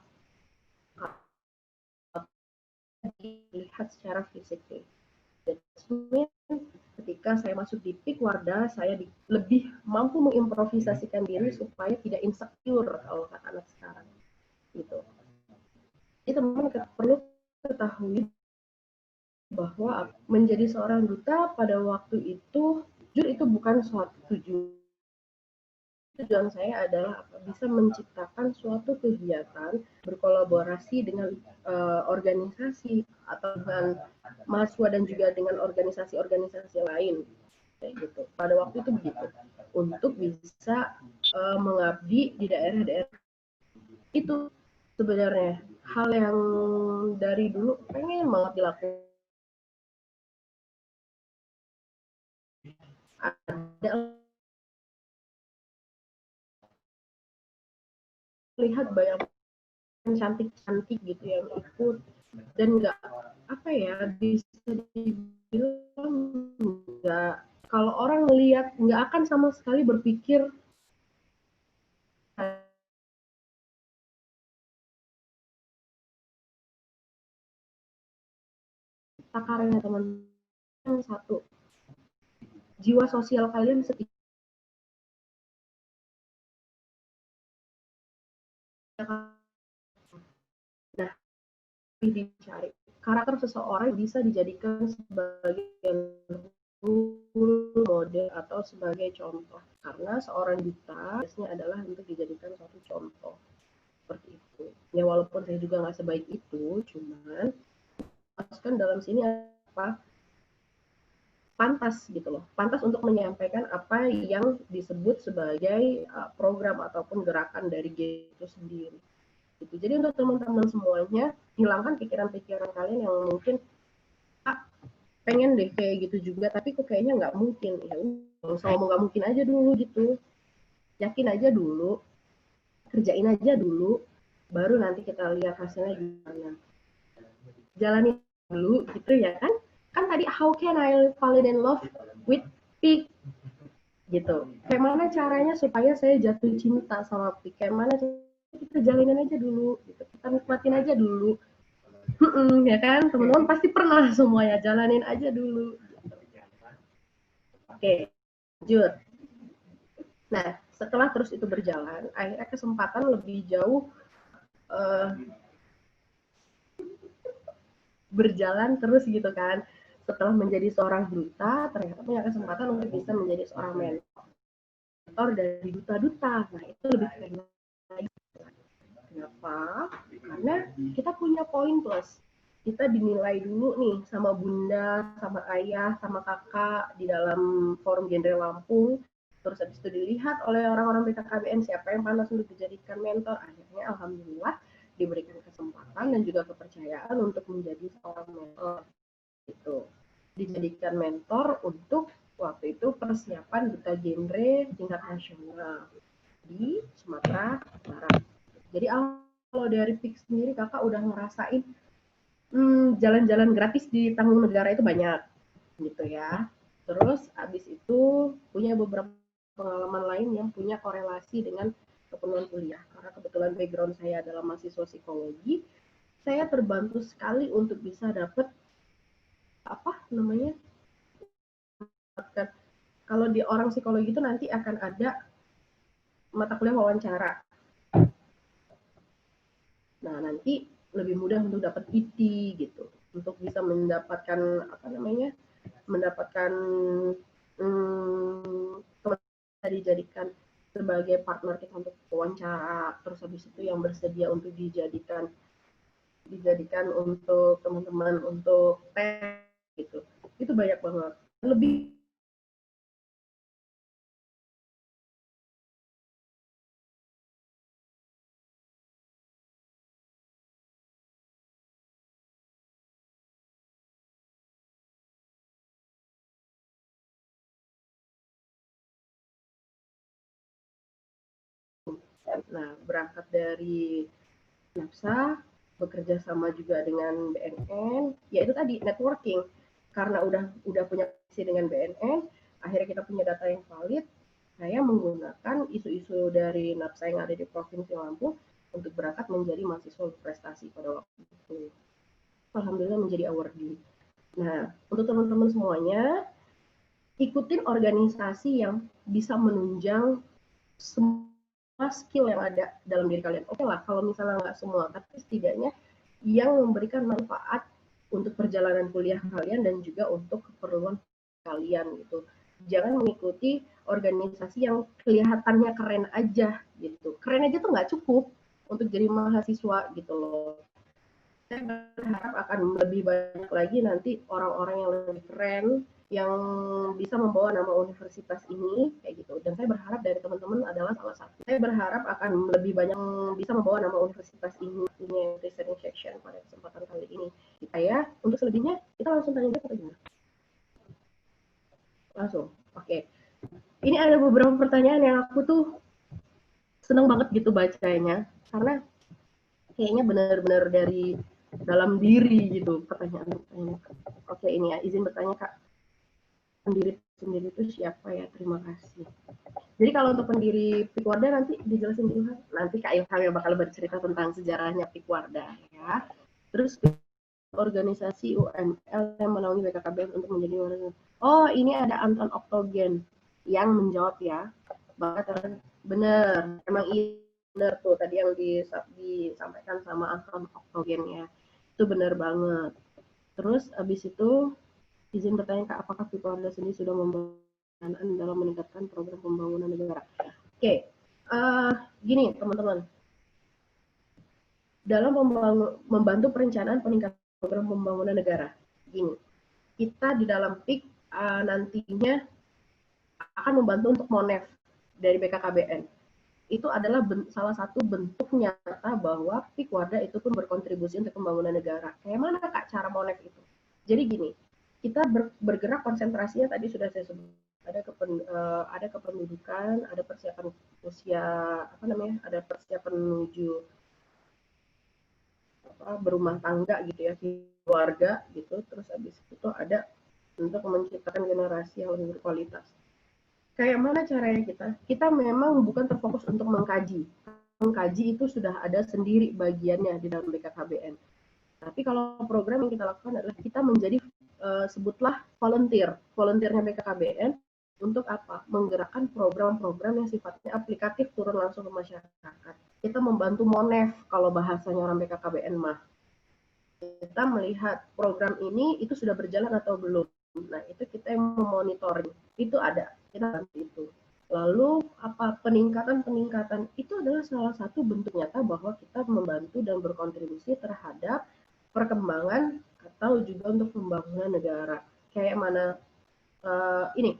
Dilihat secara fisik. Dan ketika saya masuk di PIK Wardah, saya lebih mampu mengimprovisasikan diri supaya tidak insecure kalau kata anak sekarang. Gitu. Jadi teman-teman perlu ketahui bahwa menjadi seorang duta pada waktu itu, jujur itu bukan suatu tujuan. Tujuan saya adalah bisa menciptakan suatu kegiatan berkolaborasi dengan organisasi atau dengan mahasiswa dan juga dengan organisasi-organisasi lain kayak gitu. Pada waktu itu begitu, untuk bisa mengabdi di daerah-daerah. Itu sebenarnya hal yang dari dulu pengen banget dilakukan. Ada lihat banyak cantik-cantik gitu yang ikut dan nggak bisa dibilang nggak, kalau orang lihat nggak akan sama sekali berpikir takarannya teman-teman. Satu, jiwa sosial kalian sedikit. Nah, dicari karakter seseorang bisa dijadikan sebagai model atau sebagai contoh, karena seorang duta biasanya adalah untuk dijadikan suatu contoh seperti itu ya. Walaupun saya juga nggak sebaik itu, cuman masukkan dalam sini apa pantas gitu loh, pantas untuk menyampaikan apa yang disebut sebagai program ataupun gerakan dari G itu sendiri gitu. Jadi untuk teman-teman semuanya, hilangkan pikiran-pikiran kalian yang mungkin pengen deh kayak gitu juga, tapi kok kayaknya nggak mungkin. Ya udah, ngomong nggak mungkin aja dulu gitu, yakin aja dulu, kerjain aja dulu, baru nanti kita lihat hasilnya gimana. Jalani dulu gitu ya kan. Kan tadi how can I fall in love with pig gitu. Kayak mana caranya supaya saya jatuh cinta sama pig? Kayak mana kita jalanin aja dulu gitu. Kita nikmatin aja dulu. Ya kan, teman-teman pasti pernah semuanya, jalanin aja dulu. Oke, lanjut. Nah, setelah terus itu berjalan, akhirnya kesempatan lebih jauh berjalan terus gitu kan. Setelah menjadi seorang duta, ternyata punya kesempatan untuk bisa menjadi seorang mentor dari duta-duta. Nah, itu lebih keren lagi. Kenapa? Karena kita punya poin plus. Kita dinilai dulu nih sama bunda, sama ayah, sama kakak di dalam forum genre Lampung. Terus habis itu dilihat oleh orang-orang BKKBN siapa yang pantas untuk dijadikan mentor. Akhirnya alhamdulillah diberikan kesempatan dan juga kepercayaan untuk menjadi seorang mentor. Itu dijadikan mentor untuk waktu itu persiapan duta genre tingkat nasional di Sumatera Barat. Jadi kalau dari PIK sendiri kakak udah ngerasain jalan-jalan gratis di tanggung negara itu banyak gitu ya. Terus abis itu punya beberapa pengalaman lain yang punya korelasi dengan keperluan kuliah. Karena kebetulan background saya adalah mahasiswa psikologi, saya terbantu sekali untuk bisa dapat kalau di orang psikologi itu nanti akan ada mata kuliah wawancara. Nah, nanti lebih mudah untuk dapat PT gitu, untuk bisa mendapatkan mendapatkan dijadikan sebagai partner kita untuk wawancara, terus habis itu yang bersedia untuk dijadikan untuk teman-teman untuk tes gitu. Itu banyak banget. Lebih berangkat dari NAPSA, bekerja sama juga dengan BNN, yaitu tadi networking. Karena udah punya koneksi dengan BNN, akhirnya kita punya data yang valid. Saya menggunakan isu-isu dari NAPSA yang ada di Provinsi Lampung untuk berangkat menjadi mahasiswa berprestasi pada waktu itu. Alhamdulillah menjadi awardee. Nah, untuk teman-teman semuanya, ikutin organisasi yang bisa menunjang semua skill yang ada dalam diri kalian. Oke lah, kalau misalnya nggak semua, tapi setidaknya yang memberikan manfaat untuk perjalanan kuliah kalian dan juga untuk keperluan kalian gitu. Jangan mengikuti organisasi yang kelihatannya keren aja gitu. Keren aja tuh nggak cukup untuk jadi mahasiswa gitu loh. Saya berharap akan lebih banyak lagi nanti orang-orang yang lebih keren yang bisa membawa nama universitas ini kayak gitu. Dan saya berharap dari teman-teman adalah salah satu. Saya berharap akan lebih banyak bisa membawa nama universitas ini punya listening section pada kesempatan kali ini. Kita ya, untuk selebihnya kita langsung tanya jawab atau gimana? Langsung. Oke. Ini ada beberapa pertanyaan yang aku tuh seneng banget gitu bacanya karena kayaknya benar-benar dari dalam diri gitu pertanyaan-pertanyaan. Oke, ini ya, izin bertanya Kak. Pendiri sendiri itu siapa ya? Terima kasih. Jadi kalau untuk pendiri Pikwarda nanti dijelasin dulu. Nanti Kak Ilham yang bakal bercerita tentang sejarahnya Pikwarda ya. Terus organisasi UML yang menaungi BKKBN untuk menjadi warga. Oh, ini ada Anton Oktogen yang menjawab ya. Bener, emang iya bener tuh tadi yang disampaikan sama Anton Oktogen ya. Itu bener banget. Terus abis itu izin bertanya Kak, apakah Pikwarda sendiri sudah membantu dalam meningkatkan program pembangunan negara? Oke, gini teman-teman. Dalam membantu perencanaan peningkatan program pembangunan negara, gini, kita di dalam PIK nantinya akan membantu untuk Monef dari BKKBN. Itu adalah salah satu bentuk nyata bahwa Pikwarda itu pun berkontribusi untuk pembangunan negara. Kayak mana Kak cara Monef itu? Jadi gini, kita bergerak konsentrasinya tadi sudah saya sebut. Ada kependudukan, ada persiapan usia ada persiapan menuju berumah tangga gitu ya, keluarga gitu. Terus habis itu ada untuk menciptakan generasi yang lebih berkualitas. Kayak mana caranya kita? Kita memang bukan terfokus untuk mengkaji. Mengkaji itu sudah ada sendiri bagiannya di dalam BKKBN. Tapi kalau program yang kita lakukan adalah kita menjadi sebutlah volunteer. Volunteernya BKKBN untuk apa? Menggerakkan program-program yang sifatnya aplikatif turun langsung ke masyarakat. Kita membantu Monef kalau bahasanya orang BKKBN mah. Kita melihat program ini itu sudah berjalan atau belum. Nah, itu kita yang memonitoring. Itu ada, kita bantu itu. Lalu apa peningkatan itu adalah salah satu bentuk nyata bahwa kita membantu dan berkontribusi terhadap perkembangan atau juga untuk pembangunan negara. Kayak mana ini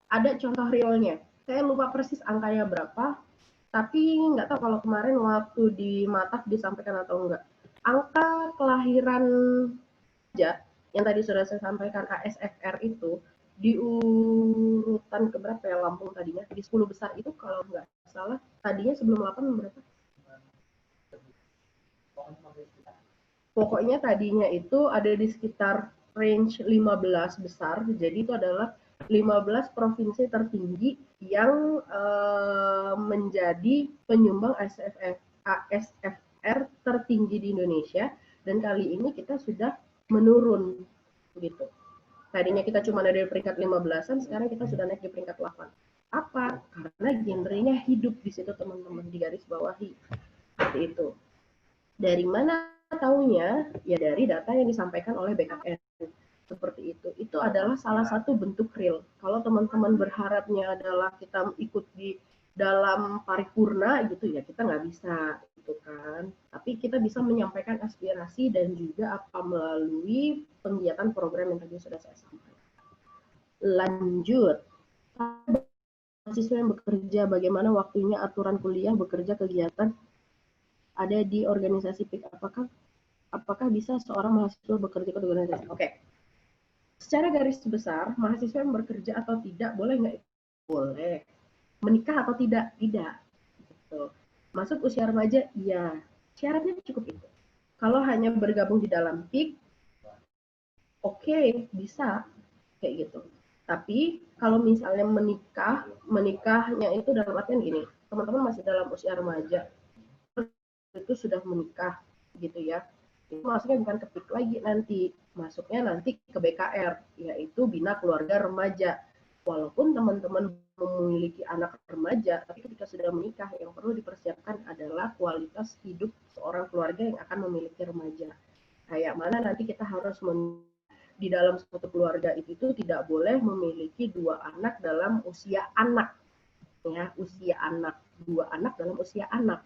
ada contoh realnya. Saya lupa persis angkanya berapa, tapi nggak tahu kalau kemarin waktu di Mataf disampaikan atau enggak. Angka kelahiran yang tadi sudah saya sampaikan ASFR itu di urutan keberapa ya Lampung tadinya, di 10 besar itu kalau nggak salah tadinya sebelum 8 berapa? Pokoknya tadinya itu ada di sekitar range 15 besar, jadi itu adalah 15 provinsi tertinggi yang menjadi penyumbang ASFR tertinggi di Indonesia, dan kali ini kita sudah menurun gitu. Tadinya kita cuma ada di peringkat 15-an, sekarang kita sudah naik di peringkat 8. Apa? Karena genrenya hidup di situ teman-teman, di garis bawahi. Seperti itu. Dari mana taunya? Ya dari data yang disampaikan oleh BKN. Seperti itu. Itu adalah salah satu bentuk real. Kalau teman-teman berharapnya adalah kita ikut di dalam paripurna gitu ya, kita nggak bisa gitu kan. Tapi kita bisa menyampaikan aspirasi dan juga apa melalui kegiatan program yang tadi sudah saya sampaikan. Lanjut. Mahasiswa yang bekerja, bagaimana waktunya, aturan kuliah, bekerja, kegiatan ada di organisasi PIK. Apakah bisa seorang mahasiswa bekerja ke organisasi? Oke. Secara garis besar, mahasiswa yang bekerja atau tidak boleh nggak? Boleh. Menikah atau tidak? Tidak. Gitu. Masuk usia remaja? Iya. Syaratnya cukup itu. Kalau hanya bergabung di dalam PIK, oke, bisa kayak gitu. Tapi kalau misalnya menikahnya itu dalam artian gini, teman-teman masih dalam usia remaja, itu sudah menikah gitu ya, itu masuknya bukan ke PIK lagi, nanti masuknya nanti ke BKR, yaitu Bina Keluarga Remaja. Walaupun teman-teman memiliki anak remaja, tapi ketika sudah menikah, yang perlu dipersiapkan adalah kualitas hidup seorang keluarga yang akan memiliki remaja. Kayak mana nanti kita harus di dalam suatu keluarga itu tidak boleh memiliki 2 anak dalam usia anak, ya, usia anak, 2 anak dalam usia anak.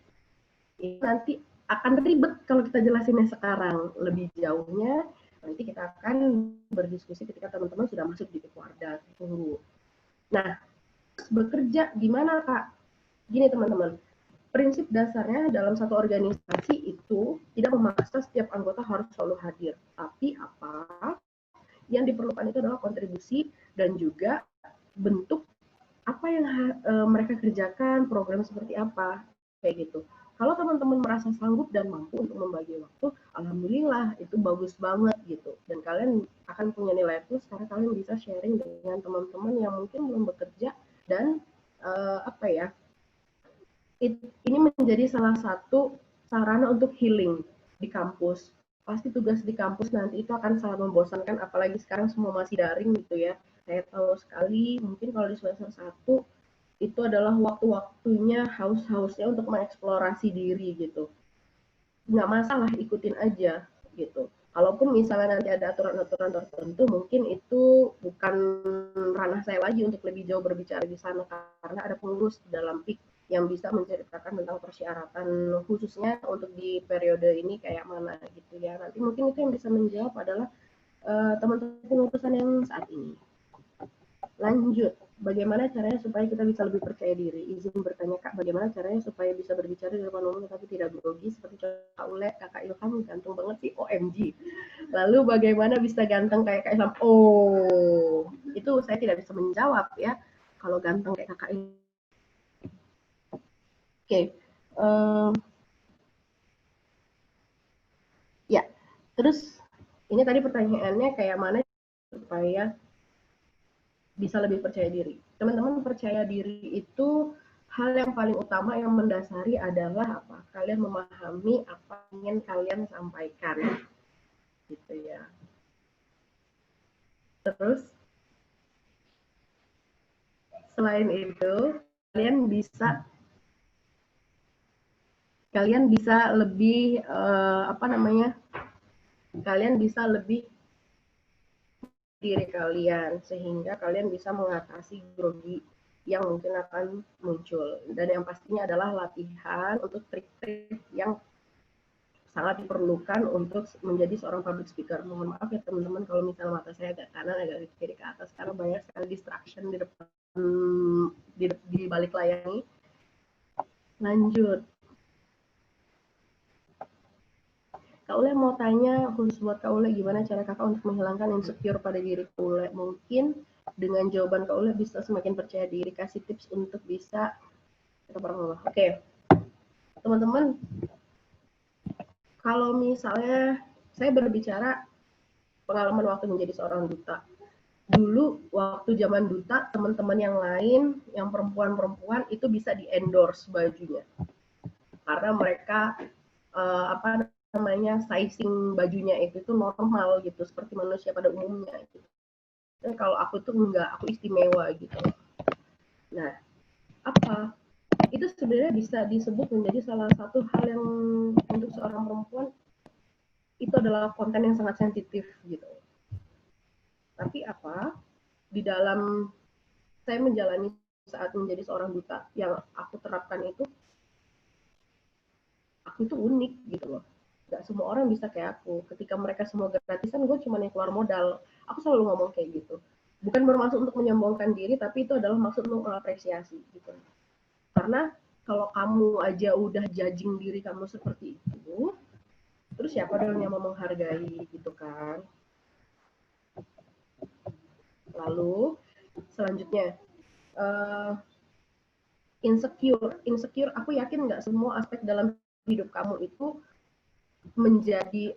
Ini nanti akan ribet kalau kita jelasinnya sekarang. Lebih jauhnya nanti kita akan berdiskusi ketika teman-teman sudah masuk di Warda. Tunggu. Nah, bekerja gimana Kak? Gini teman-teman, prinsip dasarnya dalam satu organisasi itu tidak memaksa setiap anggota harus selalu hadir. Tapi apa yang diperlukan itu adalah kontribusi dan juga bentuk apa yang mereka kerjakan, program seperti apa, kayak gitu. Kalau teman-teman merasa sanggup dan mampu untuk membagi waktu, alhamdulillah itu bagus banget gitu. Dan kalian akan punya nilai plus karena kalian bisa sharing dengan teman-teman yang mungkin belum bekerja dan ini menjadi salah satu sarana untuk healing di kampus. Pasti tugas di kampus nanti itu akan sangat membosankan, apalagi sekarang semua masih daring gitu ya. Saya tahu sekali, mungkin kalau di semester 1 itu adalah waktu-waktunya haus-hausnya untuk mengeksplorasi diri gitu. Nggak masalah, ikutin aja gitu. Kalaupun misalnya nanti ada aturan-aturan tertentu, mungkin itu bukan ranah saya lagi untuk lebih jauh berbicara di sana, karena ada pengurus dalam PIK yang bisa menceritakan tentang persyaratan khususnya untuk di periode ini kayak mana gitu ya. Nanti mungkin itu yang bisa menjawab adalah teman-teman pengurusan yang saat ini. Lanjut, bagaimana caranya supaya kita bisa lebih percaya diri? Izin bertanya Kak, bagaimana caranya supaya bisa berbicara di depan umum tapi tidak grogi seperti Kak Ule, Kakak Ilham, gantung banget sih, OMG. Lalu bagaimana bisa ganteng kayak Kak Ilham? Oh, itu saya tidak bisa menjawab ya, kalau ganteng kayak Kakak Ilham. Oke. Terus ini tadi pertanyaannya kayak mana supaya bisa lebih percaya diri. Teman-teman, percaya diri itu hal yang paling utama yang mendasari adalah apa? Kalian memahami apa yang ingin kalian sampaikan. Gitu ya. Terus selain itu, kalian bisa lebih kalian bisa lebih diri kalian sehingga kalian bisa mengatasi grogi yang mungkin akan muncul. Dan yang pastinya adalah latihan untuk trik-trik yang sangat diperlukan untuk menjadi seorang public speaker. Mohon maaf ya teman-teman kalau misalnya mata saya agak kanan, agak kiri ke atas karena banyak sekali distraction di depan di balik layar ini. Lanjut. Kak Ule mau tanya khusus buat Kak Ule, gimana cara kakak untuk menghilangkan insecure pada diri Kak Ule? Mungkin dengan jawaban Kak Ule bisa semakin percaya diri, kasih tips untuk bisa kita bareng. Oke, teman-teman, kalau misalnya saya berbicara pengalaman waktu menjadi seorang duta, dulu waktu zaman duta, teman-teman yang lain, yang perempuan-perempuan itu bisa di-endorse bajunya. Karena mereka sizing bajunya itu normal gitu, seperti manusia pada umumnya gitu. Dan kalau aku tuh enggak, aku istimewa gitu. Nah, apa? Itu sebenarnya bisa disebut menjadi salah satu hal yang untuk seorang perempuan itu adalah konten yang sangat sensitif gitu. Tapi apa? Di dalam saya menjalani saat menjadi seorang duta, yang aku terapkan itu, aku itu unik gitu loh. Gak semua orang bisa kayak aku. Ketika mereka semua gratisan, gue cuma yang keluar modal. Aku selalu ngomong kayak gitu. Bukan bermaksud untuk menyombongkan diri, tapi itu adalah maksud untuk mengapresiasi gitu. Karena kalau kamu aja udah judging diri kamu seperti itu, terus siapa dong yang mau menghargai gitu kan? Lalu selanjutnya, insecure. Aku yakin nggak semua aspek dalam hidup kamu itu menjadi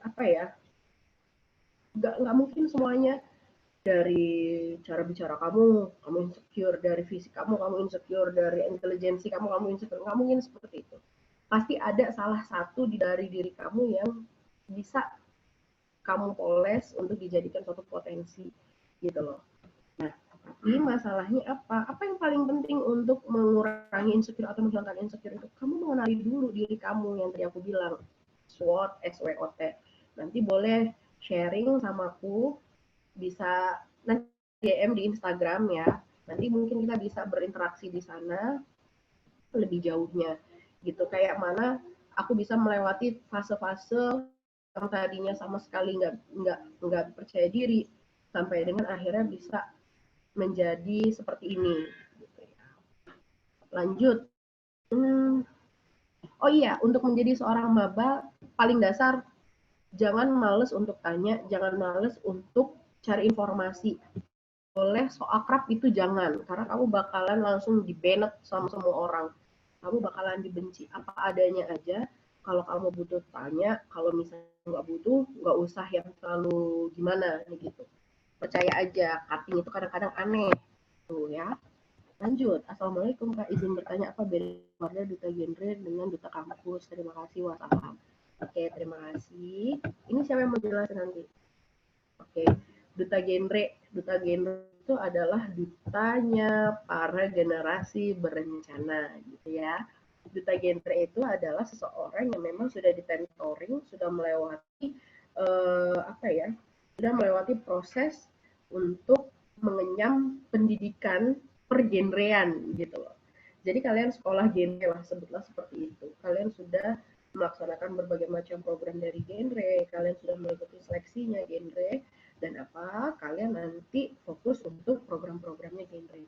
nggak mungkin semuanya. Dari cara bicara kamu insecure, dari fisik kamu insecure, dari intelijensi kamu insecure, nggak mungkin seperti itu. Pasti ada salah satu dari diri kamu yang bisa kamu poles untuk dijadikan suatu potensi gitu loh. Nah, tapi masalahnya apa yang paling penting untuk mengurangi insecure atau menghilangkan insecure itu? Kamu mengenali dulu diri kamu yang tadi aku bilang, SWOT, SWOT. Nanti boleh sharing sama aku, bisa nanti DM di Instagram ya. Nanti mungkin kita bisa berinteraksi di sana lebih jauhnya gitu. Kayak mana aku bisa melewati fase-fase yang tadinya sama sekali nggak percaya diri sampai dengan akhirnya bisa menjadi seperti ini. Gitu ya. Lanjut. Oh iya, untuk menjadi seorang maba paling dasar jangan males untuk tanya, jangan males untuk cari informasi. Boleh so akrab itu jangan, karena kamu bakalan langsung di-banned sama semua orang. Kamu bakalan dibenci apa adanya aja. Kalau kamu butuh tanya, kalau misalnya nggak butuh, nggak usah yang terlalu gimana nih gitu. Percaya aja, cutting itu kadang-kadang aneh. Tuh ya. Lanjut. Assalamualaikum Kak, izin bertanya apa bedanya duta genre dengan duta kampus? Terima kasih, wassalam. Oke, terima kasih. Ini siapa yang mau jelasin nanti? Oke, duta genre itu adalah dutanya para generasi berencana gitu ya. Duta genre itu adalah seseorang yang memang sudah ditentoring, sudah melewati sudah melewati proses untuk mengenyam pendidikan pergenrean gitu loh. Jadi kalian sekolah genre lah, sebutlah seperti itu. Kalian sudah melaksanakan berbagai macam program dari genre, kalian sudah mengikuti seleksinya genre, dan kalian nanti fokus untuk program-programnya genre.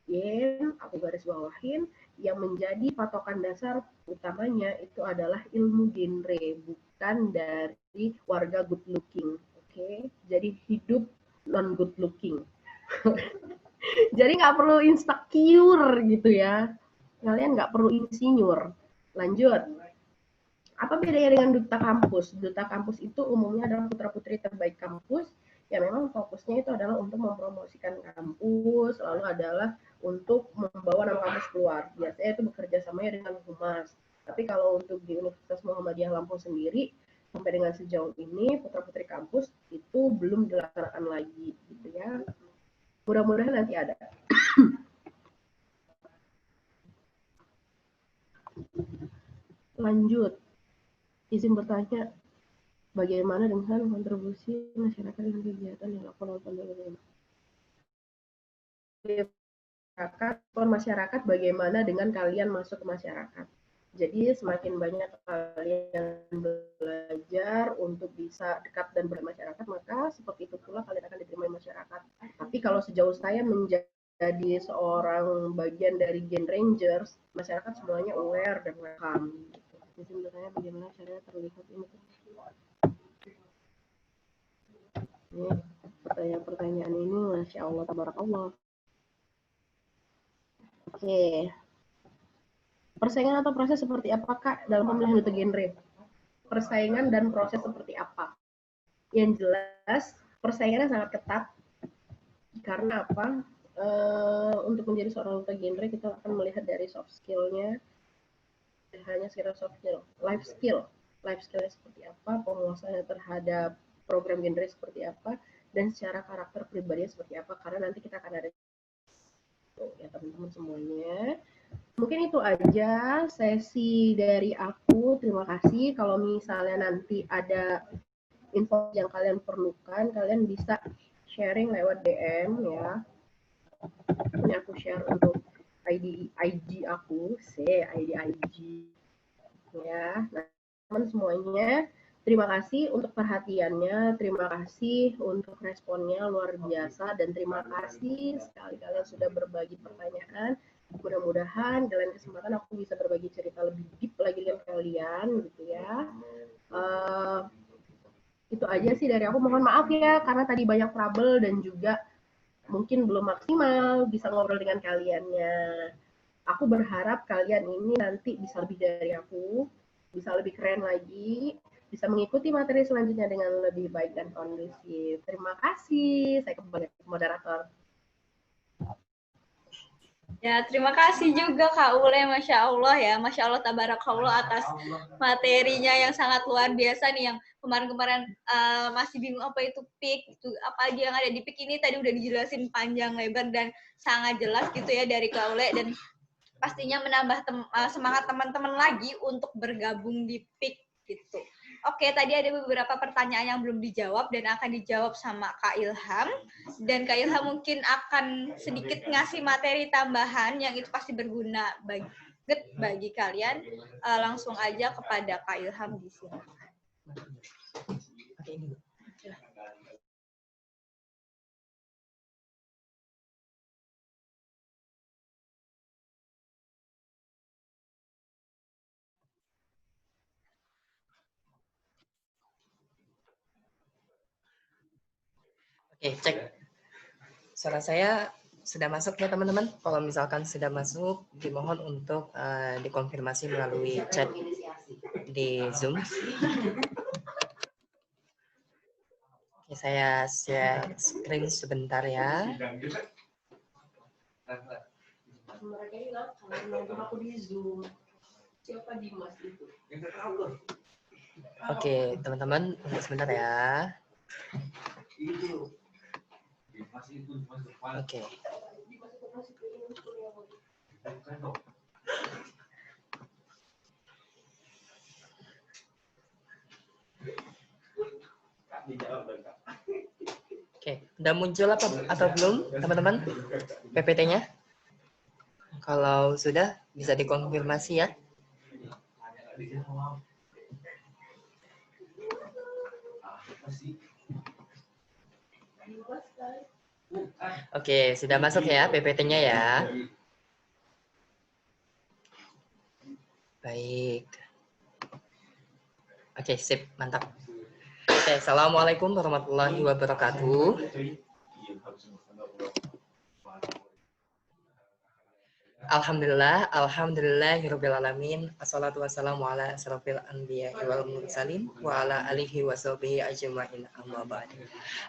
Yang aku garis bawahin, yang menjadi patokan dasar utamanya itu adalah ilmu genre, bukan dari warga good looking. Oke? Jadi hidup non good looking. Jadi nggak perlu insecure gitu ya. Kalian nggak perlu insinyur. Lanjut. Apa bedanya dengan duta kampus? Duta kampus itu umumnya adalah putra-putri terbaik kampus yang memang fokusnya itu adalah untuk mempromosikan kampus, lalu adalah untuk membawa nama kampus keluar. Biasanya itu bekerja samanya dengan humas. Tapi kalau untuk di Universitas Muhammadiyah Lampung sendiri, sampai dengan sejauh ini putra-putri kampus itu belum dilaksanakan lagi, gitu ya. Mudah-mudahan nanti ada. Lanjut. Izin bertanya, bagaimana dengan kontribusi masyarakat dengan kegiatan yang dilakukan oleh pemerintah? Masyarakat, bagaimana dengan kalian masuk ke masyarakat? Jadi semakin banyak kalian belajar untuk bisa dekat dan bermasyarakat, maka seperti itu pula kalian akan diterima di masyarakat. Tapi kalau sejauh saya menjadi seorang bagian dari Gen Rangers, masyarakat semuanya aware dan welcome. Jadi menurut bagaimana caranya terlihat ini? Pertanyaan ini, Masya Allah, tabarakallah. Oke. Persaingan atau proses seperti apa, Kak, dalam pemilihan duta genre? Persaingan dan proses seperti apa? Yang jelas, persaingannya sangat ketat. Karena apa? Untuk menjadi seorang duta genre, kita akan melihat dari soft skill-nya. Hanya sekedar soft skill, life skillnya seperti apa, penguasaannya terhadap program genre seperti apa, dan secara karakter pribadinya seperti apa, karena nanti kita akan ada ya teman-teman semuanya. Mungkin itu aja sesi dari aku, terima kasih. Kalau misalnya nanti ada info yang kalian perlukan, kalian bisa sharing lewat DM ya. Ini aku share untuk IG aku, IG ya. Nah, teman semuanya, terima kasih untuk perhatiannya, terima kasih untuk responnya luar biasa, dan terima kasih sekali kalian sudah berbagi pertanyaan. Mudah-mudahan dalam kesempatan aku bisa berbagi cerita lebih deep lagi dengan kalian gitu ya. Itu aja sih dari aku. Mohon maaf ya karena tadi banyak trouble dan juga mungkin belum maksimal bisa ngobrol dengan kaliannya. Aku berharap kalian ini nanti bisa lebih dari aku, bisa lebih keren lagi, bisa mengikuti materi selanjutnya dengan lebih baik dan kondusif. Terima kasih. Saya kembali ke moderator. Ya, terima kasih juga Kak Ule, Masya Allah ya. Masya Allah, tabarakallah atas materinya yang sangat luar biasa nih, yang kemarin-kemarin masih bingung apa itu PIK, itu apa aja yang ada di PIK ini tadi udah dijelasin panjang lebar dan sangat jelas gitu ya dari Kak Ule, dan pastinya menambah semangat teman-teman lagi untuk bergabung di PIK gitu. Oke, tadi ada beberapa pertanyaan yang belum dijawab dan akan dijawab sama Kak Ilham. Dan Kak Ilham mungkin akan sedikit ngasih materi tambahan yang itu pasti berguna bagi kalian. Langsung aja kepada Kak Ilham di sini. Oke, ini. Oke, cek. Suara saya sudah masuk ya teman-teman. Kalau misalkan sudah masuk, dimohon untuk dikonfirmasi melalui chat di Zoom. Oke, saya share screen sebentar ya. Mereka hilang karena aku di Zoom. Siapa Dimas itu? Oke, teman-teman, tunggu sebentar ya. Oke. Oke, udah muncul atau belum, teman-teman? PPT-nya? Kalau sudah, bisa dikonfirmasi ya. Oke, sudah masuk ya PPT-nya ya. Baik. Oke, sip, mantap. Oke, assalamualaikum warahmatullahi wabarakatuh. Alhamdulillahirrabbilalamin. Assalatu wassalamu ala asrofil anbiya wal mursalin wa ala alihi wa sahbihi ajma'in amma ba'd.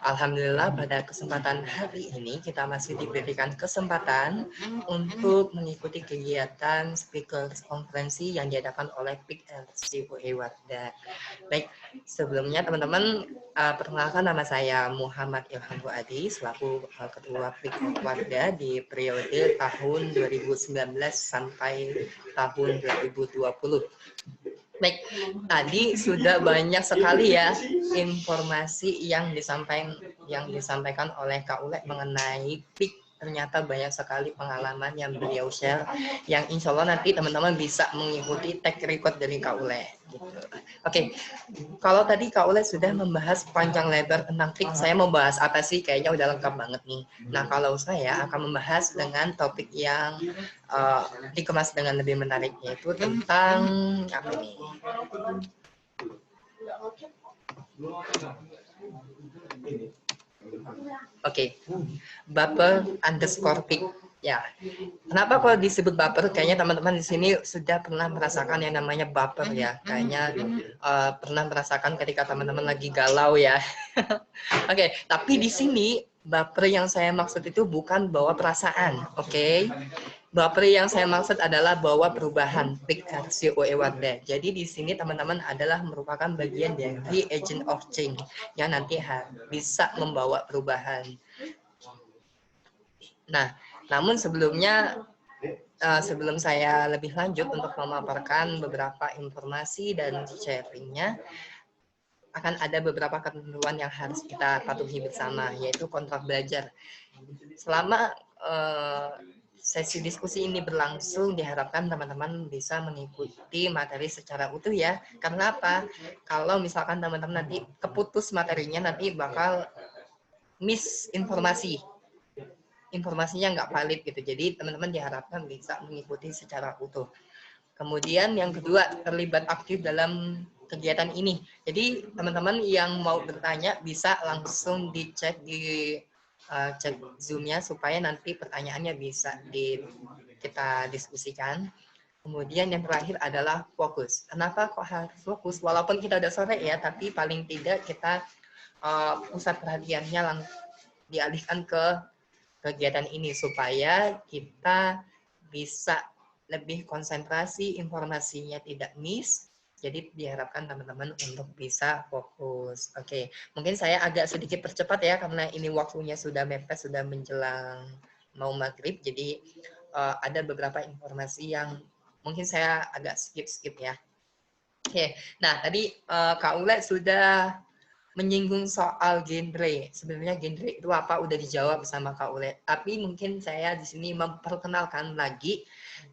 Alhamdulillah pada kesempatan hari ini kita masih diberikan kesempatan untuk mengikuti kegiatan speaker konferensi yang diadakan oleh PIK LCUE Wardah. Baik, sebelumnya teman-teman perkenalkan nama saya Muhammad Ilham Fuadi selaku Ketua PIK Wardah di periode tahun 2019 sampai tahun 2020. Baik, tadi sudah banyak sekali ya informasi yang disampaikan oleh Kak Ule mengenai PIK. Ternyata banyak sekali pengalaman yang beliau share, yang insya Allah nanti teman-teman bisa mengikuti tag record dari Kak Ule. Gitu. Oke, kalau tadi Kak Ule sudah membahas panjang lebar tentang PIK, saya mau bahas apa sih? Kayaknya udah lengkap banget nih. Nah, kalau saya akan membahas dengan topik yang dikemas dengan lebih menarik, yaitu tentang apa nih? Oke, baper _ PIK. Ya, kenapa kalau disebut baper? Kayaknya teman-teman di sini sudah pernah merasakan yang namanya baper ya. Kayaknya pernah merasakan ketika teman-teman lagi galau ya. Oke, tapi di sini baper yang saya maksud itu bukan bawa perasaan, oke? Baper yang saya maksud adalah bawa perubahan PIK LCUE Wardah. Jadi di sini teman-teman adalah merupakan bagian dari agent of change yang nanti bisa membawa perubahan. Nah, namun sebelumnya sebelum saya lebih lanjut untuk memaparkan beberapa informasi dan sharingnya, akan ada beberapa ketentuan yang harus kita patuhi bersama, yaitu kontrak belajar. Selama sesi diskusi ini berlangsung, diharapkan teman-teman bisa mengikuti materi secara utuh ya. Karena apa? Kalau misalkan teman-teman nanti keputus materinya, nanti bakal miss informasi. Informasinya nggak valid gitu. Jadi teman-teman diharapkan bisa mengikuti secara utuh. Kemudian yang kedua, terlibat aktif dalam kegiatan ini. Jadi teman-teman yang mau bertanya bisa langsung dicek di chat Zoom-nya supaya nanti pertanyaannya bisa kita diskusikan. Kemudian yang terakhir adalah fokus. Kenapa kok harus fokus? Walaupun kita udah sore ya, tapi paling tidak kita pusat perhatiannya dialihkan ke kegiatan ini supaya kita bisa lebih konsentrasi, informasinya tidak miss. Jadi diharapkan teman-teman untuk bisa fokus. Oke, mungkin saya agak sedikit percepat ya karena ini waktunya sudah mepet, sudah menjelang mau maghrib. Jadi ada beberapa informasi yang mungkin saya agak skip ya. Oke, nah tadi Kak Ule sudah menyinggung soal genre. Sebenarnya genre itu apa udah dijawab sama Kak Ule. Tapi mungkin saya di sini memperkenalkan lagi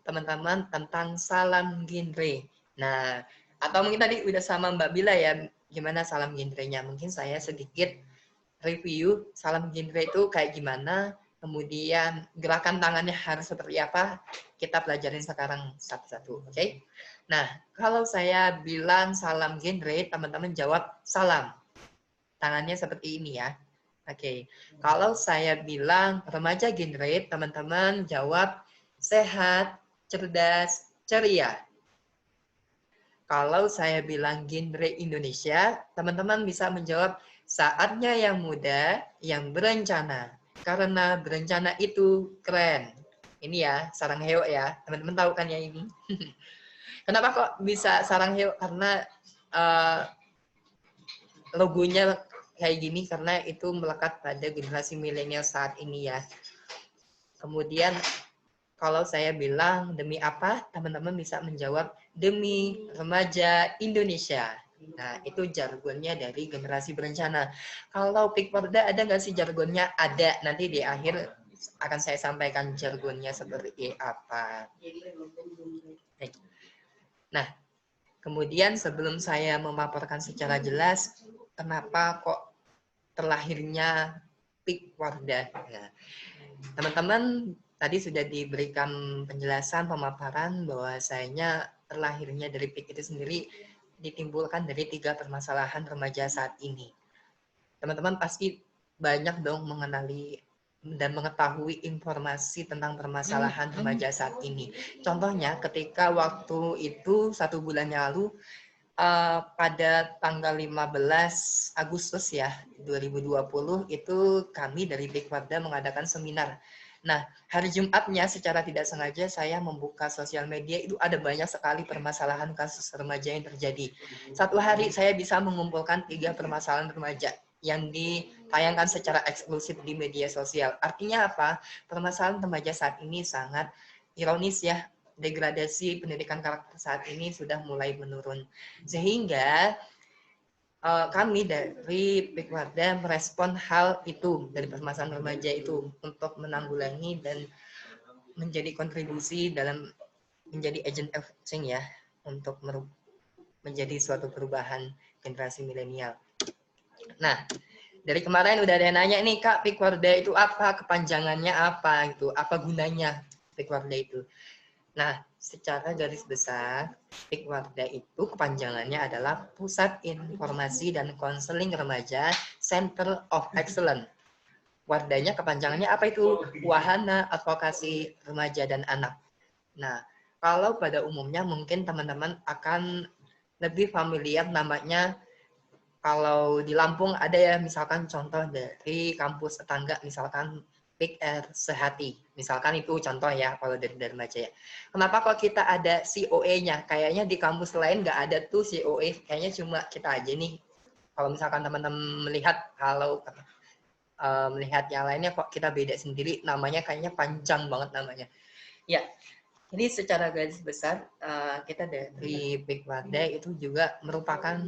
teman-teman tentang salam genre. Nah, atau mungkin tadi udah sama Mbak Bila ya, gimana salam genrenya. Mungkin saya sedikit review salam genre itu kayak gimana, kemudian gerakan tangannya harus seperti apa, kita pelajarin sekarang satu-satu, oke? Nah, kalau saya bilang salam genre, teman-teman jawab salam. Tangannya seperti ini ya. Oke. Kalau saya bilang remaja genre, teman-teman jawab sehat, cerdas, ceria. Kalau saya bilang genre Indonesia, teman-teman bisa menjawab saatnya yang muda, yang berencana. Karena berencana itu keren. Ini ya, sarang heo ya. Teman-teman tahu kan ya ini? Kenapa kok bisa sarang heo? Karena logonya kayak gini karena itu melekat pada generasi milenial saat ini ya. Kemudian kalau saya bilang demi apa, teman-teman bisa menjawab demi remaja Indonesia. Nah, itu jargonnya dari generasi berencana. Kalau PIK Wardah ada nggak sih jargonnya? Ada. Nanti di akhir akan saya sampaikan jargonnya seperti apa. Nah, kemudian sebelum saya memaparkan secara jelas kenapa kok terlahirnya PIK Wardah. Nah, teman-teman tadi sudah diberikan penjelasan pemaparan bahwasanya terlahirnya dari PIK itu sendiri ditimbulkan dari 3 permasalahan remaja saat ini. Teman-teman pasti banyak dong mengenali dan mengetahui informasi tentang permasalahan remaja saat ini. Contohnya ketika waktu itu 1 bulan yang lalu, pada tanggal 15 Agustus ya 2020 itu kami dari Bikwarda mengadakan seminar. Nah, hari Jumatnya secara tidak sengaja saya membuka sosial media, itu ada banyak sekali permasalahan kasus remaja yang terjadi. Satu hari saya bisa mengumpulkan 3 permasalahan remaja yang ditayangkan secara eksklusif di media sosial. Artinya apa? Permasalahan remaja saat ini sangat ironis ya. Degradasi pendidikan karakter saat ini sudah mulai menurun. Sehingga kami dari Bikwarda merespon hal itu dari permasalahan remaja itu untuk menanggulangi dan menjadi kontribusi dalam menjadi agent of change ya untuk menjadi suatu perubahan generasi milenial. Nah, dari kemarin udah ada yang nanya nih Kak, Bikwarda itu apa, kepanjangannya apa gitu, apa gunanya Bikwarda itu. Nah, secara garis besar, Bikwarda itu kepanjangannya adalah Pusat Informasi dan Konseling Remaja Center of Excellence. Wardanya kepanjangannya apa itu? Wahana Advokasi Remaja dan Anak. Nah, kalau pada umumnya mungkin teman-teman akan lebih familiar namanya, kalau di Lampung ada ya misalkan contoh dari kampus tetangga, misalkan PR Sehati. Misalkan itu contoh ya kalau dari remaja ya. Kenapa kok kita ada COE-nya? Kayaknya di kampus lain nggak ada tuh COE. Kayaknya cuma kita aja nih. Kalau misalkan teman-teman melihat melihat yang lainnya kok kita beda sendiri. Namanya kayaknya panjang banget namanya. Ya, jadi secara garis besar kita dari Bikwarda itu juga merupakan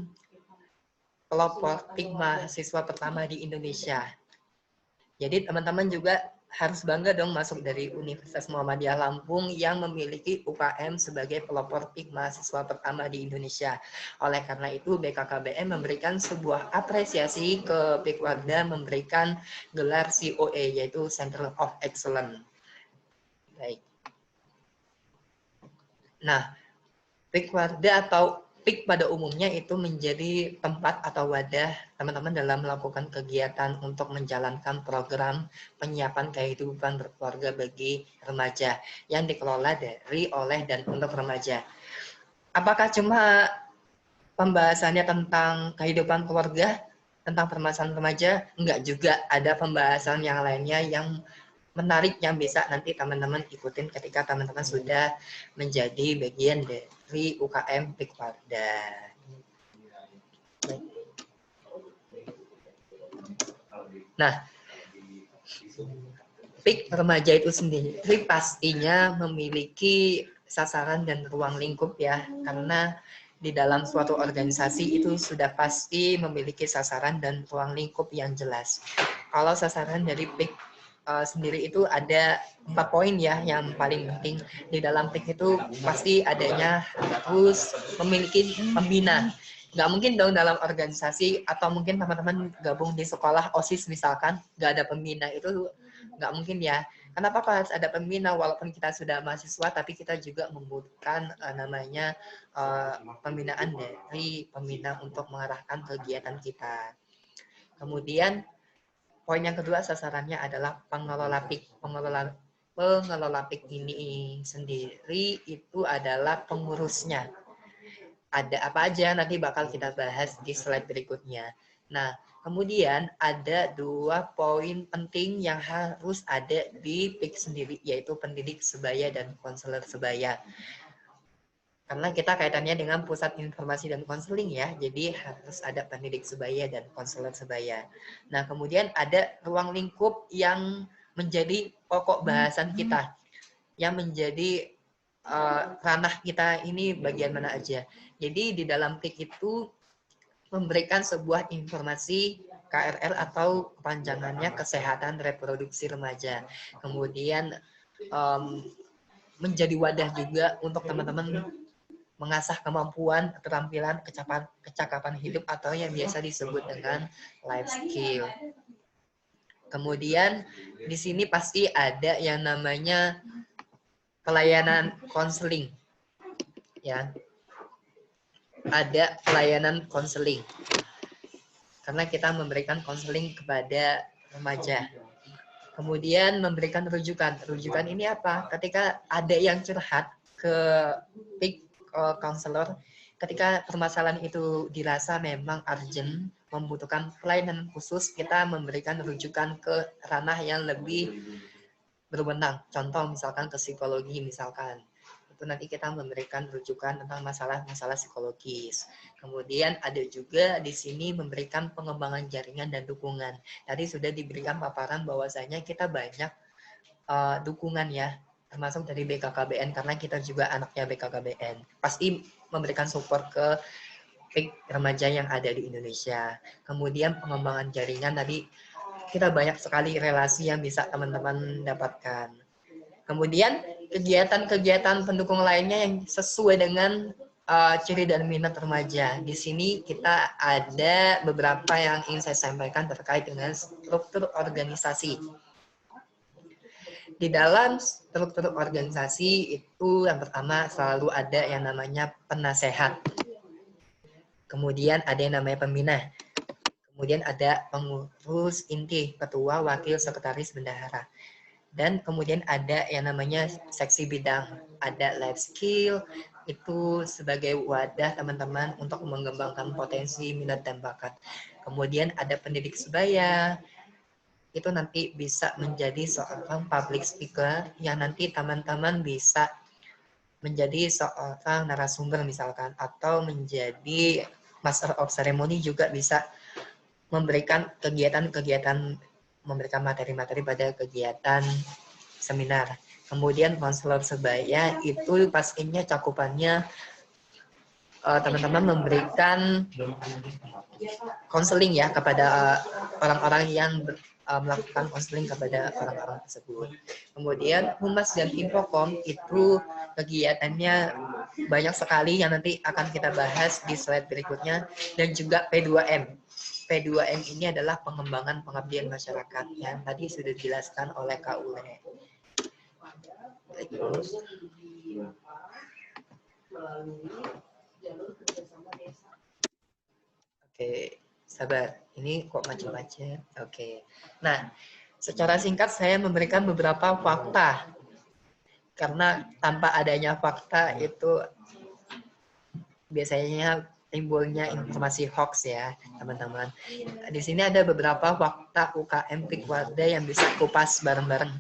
pelopor mahasiswa pertama di Indonesia. Jadi teman-teman juga harus bangga dong masuk dari Universitas Muhammadiyah Lampung yang memiliki UKM sebagai pelopor mahasiswa pertama di Indonesia. Oleh karena itu BKKBN memberikan sebuah apresiasi ke Bikwarda memberikan gelar COE yaitu Center of Excellence. Baik. Nah, Bikwarda atau PIK pada umumnya itu menjadi tempat atau wadah teman-teman dalam melakukan kegiatan untuk menjalankan program penyiapan kehidupan berkeluarga bagi remaja yang dikelola dari, oleh, dan untuk remaja. Apakah cuma pembahasannya tentang kehidupan keluarga, tentang permasalahan remaja? Enggak juga, ada pembahasan yang lainnya yang menarik yang bisa nanti teman-teman ikutin ketika teman-teman sudah menjadi bagian dari UKM Bikwarda. Nah, PIK remaja itu sendiri pastinya memiliki sasaran dan ruang lingkup ya, karena di dalam suatu organisasi itu sudah pasti memiliki sasaran dan ruang lingkup yang jelas. Kalau sasaran dari PIK sendiri itu ada 4 poin ya yang paling penting. Di dalam PIK itu pasti adanya harus memiliki pembina. Nggak mungkin dong dalam organisasi atau mungkin teman-teman gabung di sekolah OSIS misalkan nggak ada pembina, itu nggak mungkin ya. Kenapa harus ada pembina walaupun kita sudah mahasiswa tapi kita juga membutuhkan namanya pembinaan dari pembina untuk mengarahkan kegiatan kita. Kemudian poin yang kedua sasarannya adalah pengelola PIK. Pengelola PIK ini sendiri itu adalah pengurusnya. Ada apa aja nanti bakal kita bahas di slide berikutnya. Nah, kemudian ada 2 poin penting yang harus ada di PIK sendiri, yaitu pendidik sebaya dan konselor sebaya. Karena kita kaitannya dengan pusat informasi dan konseling ya, jadi harus ada pendidik sebaya dan konselor sebaya. Nah, kemudian ada ruang lingkup yang menjadi pokok bahasan kita, yang menjadi ranah kita ini bagian mana aja. Jadi di dalam PIK itu memberikan sebuah informasi KRL atau kepanjangannya kesehatan reproduksi remaja. Kemudian menjadi wadah juga untuk teman-teman mengasah kemampuan, keterampilan, kecakapan hidup atau yang biasa disebut dengan life skill. Kemudian di sini pasti ada yang namanya pelayanan konseling. Ya. Ada pelayanan konseling. Karena kita memberikan konseling kepada remaja. Kemudian memberikan rujukan. Rujukan ini apa? Ketika ada yang curhat ke PIK counselor, ketika permasalahan itu dirasa memang urgent, membutuhkan pelayanan khusus, kita memberikan rujukan ke ranah yang lebih berwenang. Contoh misalkan ke psikologi misalkan. Itu nanti kita memberikan rujukan tentang masalah-masalah psikologis. Kemudian ada juga di sini memberikan pengembangan jaringan dan dukungan. Tadi sudah diberikan paparan bahwasanya kita banyak dukungan ya, termasuk dari BKKBN karena kita juga anaknya BKKBN. Pasti memberikan support ke PIK remaja yang ada di Indonesia. Kemudian pengembangan jaringan tadi kita banyak sekali relasi yang bisa teman-teman dapatkan. Kemudian kegiatan-kegiatan pendukung lainnya yang sesuai dengan ciri dan minat remaja. Di sini kita ada beberapa yang ingin saya sampaikan terkait dengan struktur organisasi. Di dalam struktur organisasi itu yang pertama selalu ada yang namanya penasehat. Kemudian ada yang namanya pembina. Kemudian ada pengurus inti, ketua, wakil, sekretaris, bendahara. Dan kemudian ada yang namanya seksi bidang. Ada life skill, itu sebagai wadah teman-teman untuk mengembangkan potensi, minat, dan bakat. Kemudian ada pendidik sebaya, itu nanti bisa menjadi seorang public speaker yang nanti teman-teman bisa menjadi seorang narasumber misalkan, atau menjadi master of ceremony juga bisa memberikan kegiatan-kegiatan, memberikan materi-materi pada kegiatan seminar. Kemudian konselor sebaya itu pastinya cakupannya teman-teman memberikan konseling ya kepada orang-orang yang melakukan konseling kepada orang-orang tersebut. Kemudian Humas dan Infocom itu kegiatannya banyak sekali yang nanti akan kita bahas di slide berikutnya, dan juga P2M. P2M ini adalah pengembangan pengabdian masyarakat yang tadi sudah dijelaskan oleh Kak Ule. Oke, sabar. Ini kok macam-macam. Oke. Nah, secara singkat saya memberikan beberapa fakta. Karena tanpa adanya fakta itu biasanya timbulnya informasi hoax ya, teman-teman. Di sini ada beberapa fakta UKM PIK Wardah yang bisa kupas bareng-bareng.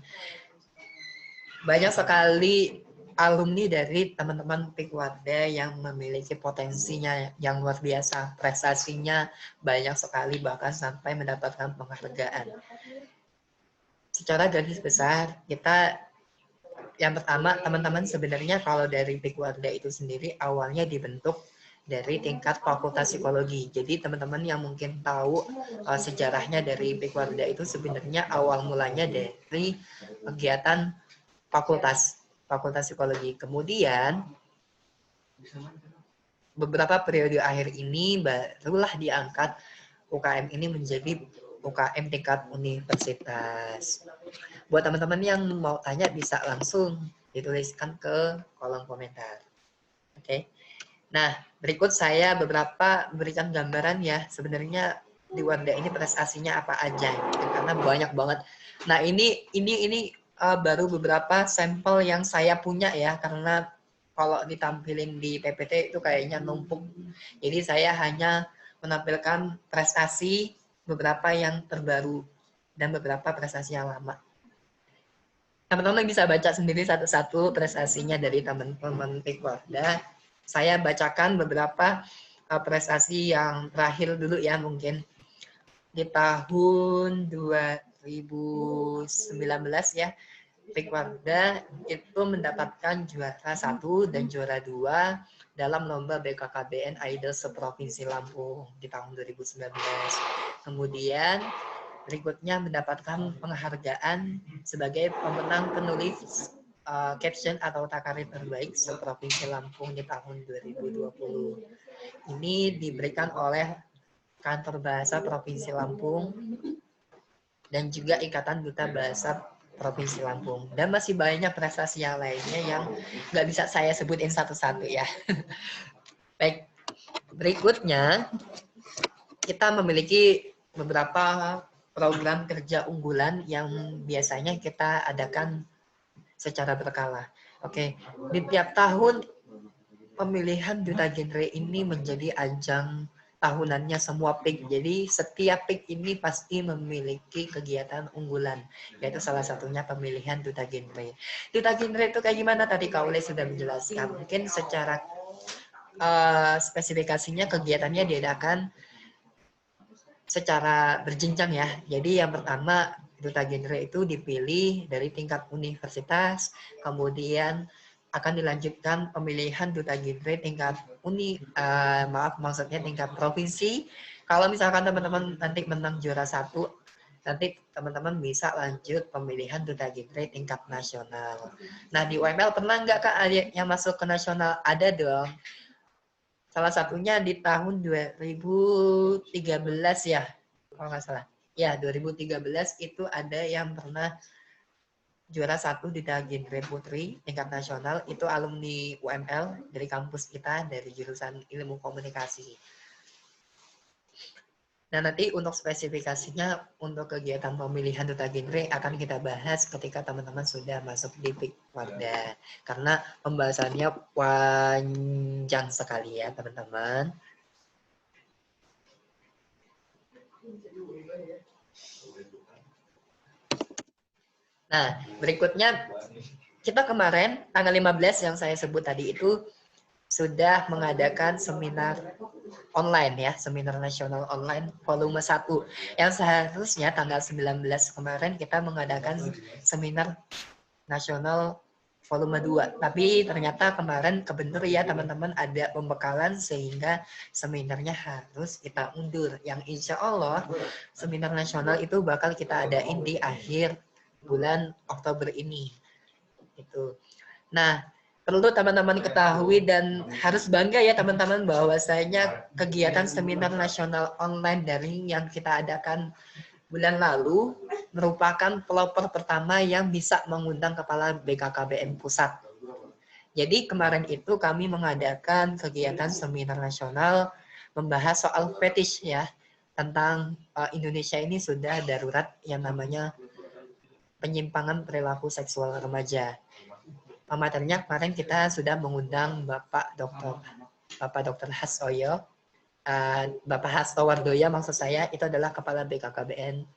Banyak sekali alumni dari teman-teman PIK Wardah yang memiliki potensinya yang luar biasa, prestasinya banyak sekali, bahkan sampai mendapatkan penghargaan. Secara garis besar, kita yang pertama, teman-teman sebenarnya kalau dari PIK Wardah itu sendiri awalnya dibentuk dari tingkat fakultas psikologi. Jadi teman-teman yang mungkin tahu sejarahnya dari PIK Wardah itu sebenarnya awal mulanya dari kegiatan fakultas psikologi. Kemudian beberapa periode akhir ini barulah diangkat UKM ini menjadi UKM tingkat universitas. Buat teman-teman yang mau tanya bisa langsung dituliskan ke kolom komentar. Oke. Nah, berikut saya berikan gambaran ya, sebenarnya di Wardah ini prestasinya apa aja, karena banyak banget. Nah, ini baru beberapa sampel yang saya punya ya, karena kalau ditampilin di PPT itu kayaknya numpuk. Jadi saya hanya menampilkan prestasi beberapa yang terbaru dan beberapa prestasi yang lama. Teman-teman bisa baca sendiri satu-satu prestasinya dari teman-teman PIK Wardah. Saya bacakan beberapa prestasi yang terakhir dulu ya, mungkin di tahun 2019 ya, PIK Wardah itu mendapatkan juara 1 dan juara 2 dalam lomba BKKBN Idol seprovinsi Lampung di tahun 2019. Kemudian berikutnya mendapatkan penghargaan sebagai pemenang penulis caption atau takarif terbaik seprovinsi Lampung di tahun 2020. Ini diberikan oleh Kantor Bahasa Provinsi Lampung dan juga Ikatan Duta Bahasa Provinsi Lampung. Dan masih banyak prestasi yang lainnya yang nggak bisa saya sebutin satu-satu ya. Baik, berikutnya kita memiliki beberapa program kerja unggulan yang biasanya kita adakan secara berkala. Oke, di tiap tahun pemilihan duta genre ini menjadi ajang tahunannya semua PIK. Jadi setiap PIK ini pasti memiliki kegiatan unggulan, yaitu salah satunya pemilihan duta genre. Duta genre itu kayak gimana tadi Kak Ule sudah menjelaskan. Mungkin secara spesifikasinya kegiatannya diadakan secara berjenjang ya. Jadi yang pertama duta genre itu dipilih dari tingkat universitas, kemudian akan dilanjutkan pemilihan duta genre tingkat maksudnya tingkat provinsi. Kalau misalkan teman-teman nanti menang juara 1, nanti teman-teman bisa lanjut pemilihan duta genre tingkat nasional. Nah di UML pernah nggak Kak yang masuk ke nasional? Ada dong. Salah satunya di tahun 2013 ya, kalau nggak salah. Ya 2013 itu ada yang pernah juara 1 di genre putri tingkat nasional, itu alumni UML dari kampus kita dari jurusan ilmu komunikasi. Nah nanti untuk spesifikasinya untuk kegiatan pemilihan duta genre akan kita bahas ketika teman-teman sudah masuk di Pikwarda, karena pembahasannya panjang sekali ya teman-teman. Nah, berikutnya kita kemarin tanggal 15 yang saya sebut tadi itu sudah mengadakan seminar online ya, seminar nasional online volume 1. Yang seharusnya tanggal 19 kemarin kita mengadakan seminar nasional volume 2. Tapi ternyata kemarin kebentur ya teman-teman ada pembekalan sehingga seminarnya harus kita undur. Yang insya Allah seminar nasional itu bakal kita adain di akhir bulan Oktober ini. Itu. Nah, perlu teman-teman ketahui dan harus bangga ya teman-teman bahwasanya kegiatan seminar nasional online daring yang kita adakan bulan lalu merupakan pelopor pertama yang bisa mengundang kepala BKKBN pusat. Jadi kemarin itu kami mengadakan kegiatan seminar nasional membahas soal fetish ya, tentang Indonesia ini sudah darurat yang namanya penyimpangan perilaku seksual remaja. Pematerinya kemarin kita sudah mengundang Bapak Dr. Hasoyo, Bapak Hasto Wardoya maksud saya, itu adalah Kepala BKKBN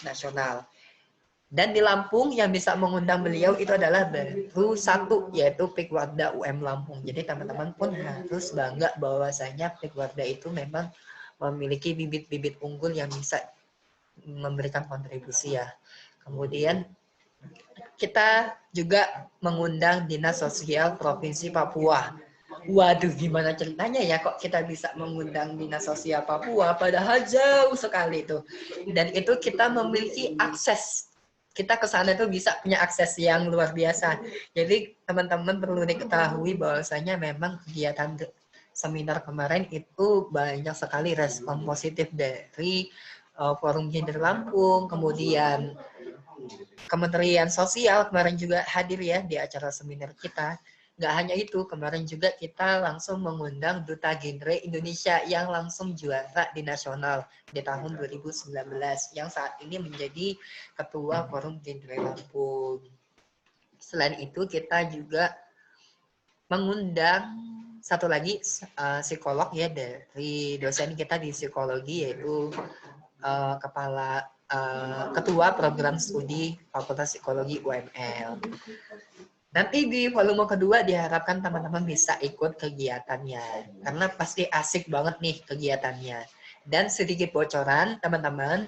Nasional. Dan di Lampung yang bisa mengundang beliau itu adalah baru 1, yaitu Pikwarda UM Lampung. Jadi teman-teman pun harus bangga bahwasanya Pikwarda itu memang memiliki bibit-bibit unggul yang bisa memberikan kontribusi ya. Kemudian kita juga mengundang Dinas Sosial Provinsi Papua. Waduh, gimana ceritanya ya kok kita bisa mengundang Dinas Sosial Papua padahal jauh sekali itu. Dan itu kita memiliki akses. Kita ke sana itu bisa punya akses yang luar biasa. Jadi teman-teman perlu diketahui bahwasanya memang kegiatan seminar kemarin itu banyak sekali respon positif dari Forum Gender Lampung, kemudian Kementerian Sosial kemarin juga hadir ya di acara seminar kita. Nggak hanya itu, kemarin juga kita langsung mengundang Duta Genre Indonesia yang langsung juara di nasional di tahun 2019, yang saat ini menjadi Ketua Forum Genre Lampung. Selain itu, kita juga mengundang satu lagi psikolog ya dari dosen kita di psikologi, yaitu Ketua Program Studi Fakultas Psikologi UML. Nanti di volume kedua diharapkan teman-teman bisa ikut kegiatannya, karena pasti asik banget nih kegiatannya. Dan sedikit bocoran teman-teman,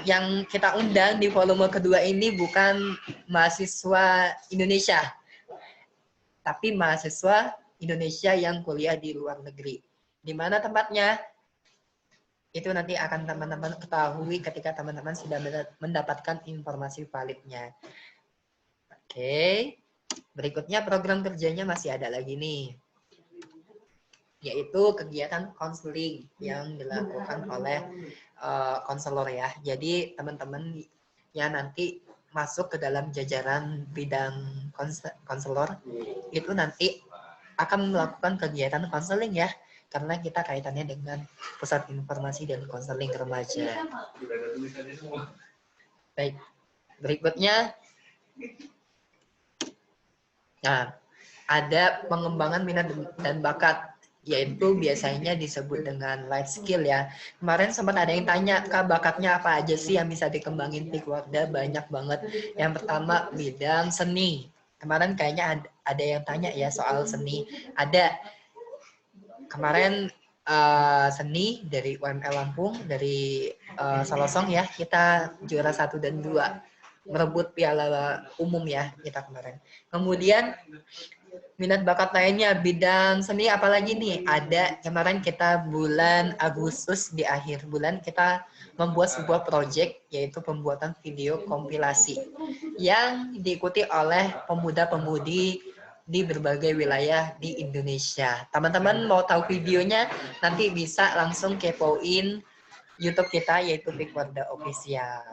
yang kita undang di volume kedua ini bukan mahasiswa Indonesia, tapi mahasiswa Indonesia yang kuliah di luar negeri. Di mana tempatnya? Itu nanti akan teman-teman ketahui ketika teman-teman sudah mendapatkan informasi validnya. Oke. Berikutnya program kerjanya masih ada lagi nih, yaitu kegiatan konseling yang dilakukan oleh konselor ya. Jadi teman-teman yang nanti masuk ke dalam jajaran bidang konselor itu nanti akan melakukan kegiatan konseling ya. karena kita kaitannya dengan Pusat Informasi dan Konseling Remaja. Baik, berikutnya, nah, ada pengembangan minat dan bakat, yaitu biasanya disebut dengan life skill ya. Kemarin sempat ada yang tanya, Kak, bakatnya apa aja sih yang bisa dikembangin Pikwarda? Banyak banget. Yang pertama, bidang seni. Kemarin kayaknya ada yang tanya ya soal seni. Ada. Kemarin seni dari UML Lampung, dari Salosong ya, kita juara 1 dan 2. Merebut piala umum ya kita kemarin. Kemudian minat bakat lainnya bidang seni apalagi nih, ada kemarin kita bulan Agustus di akhir bulan kita membuat sebuah proyek yaitu pembuatan video kompilasi yang diikuti oleh pemuda-pemudi di berbagai wilayah di Indonesia. Teman-teman mau tahu videonya nanti bisa langsung kepoin YouTube kita yaitu Pikwarda Official.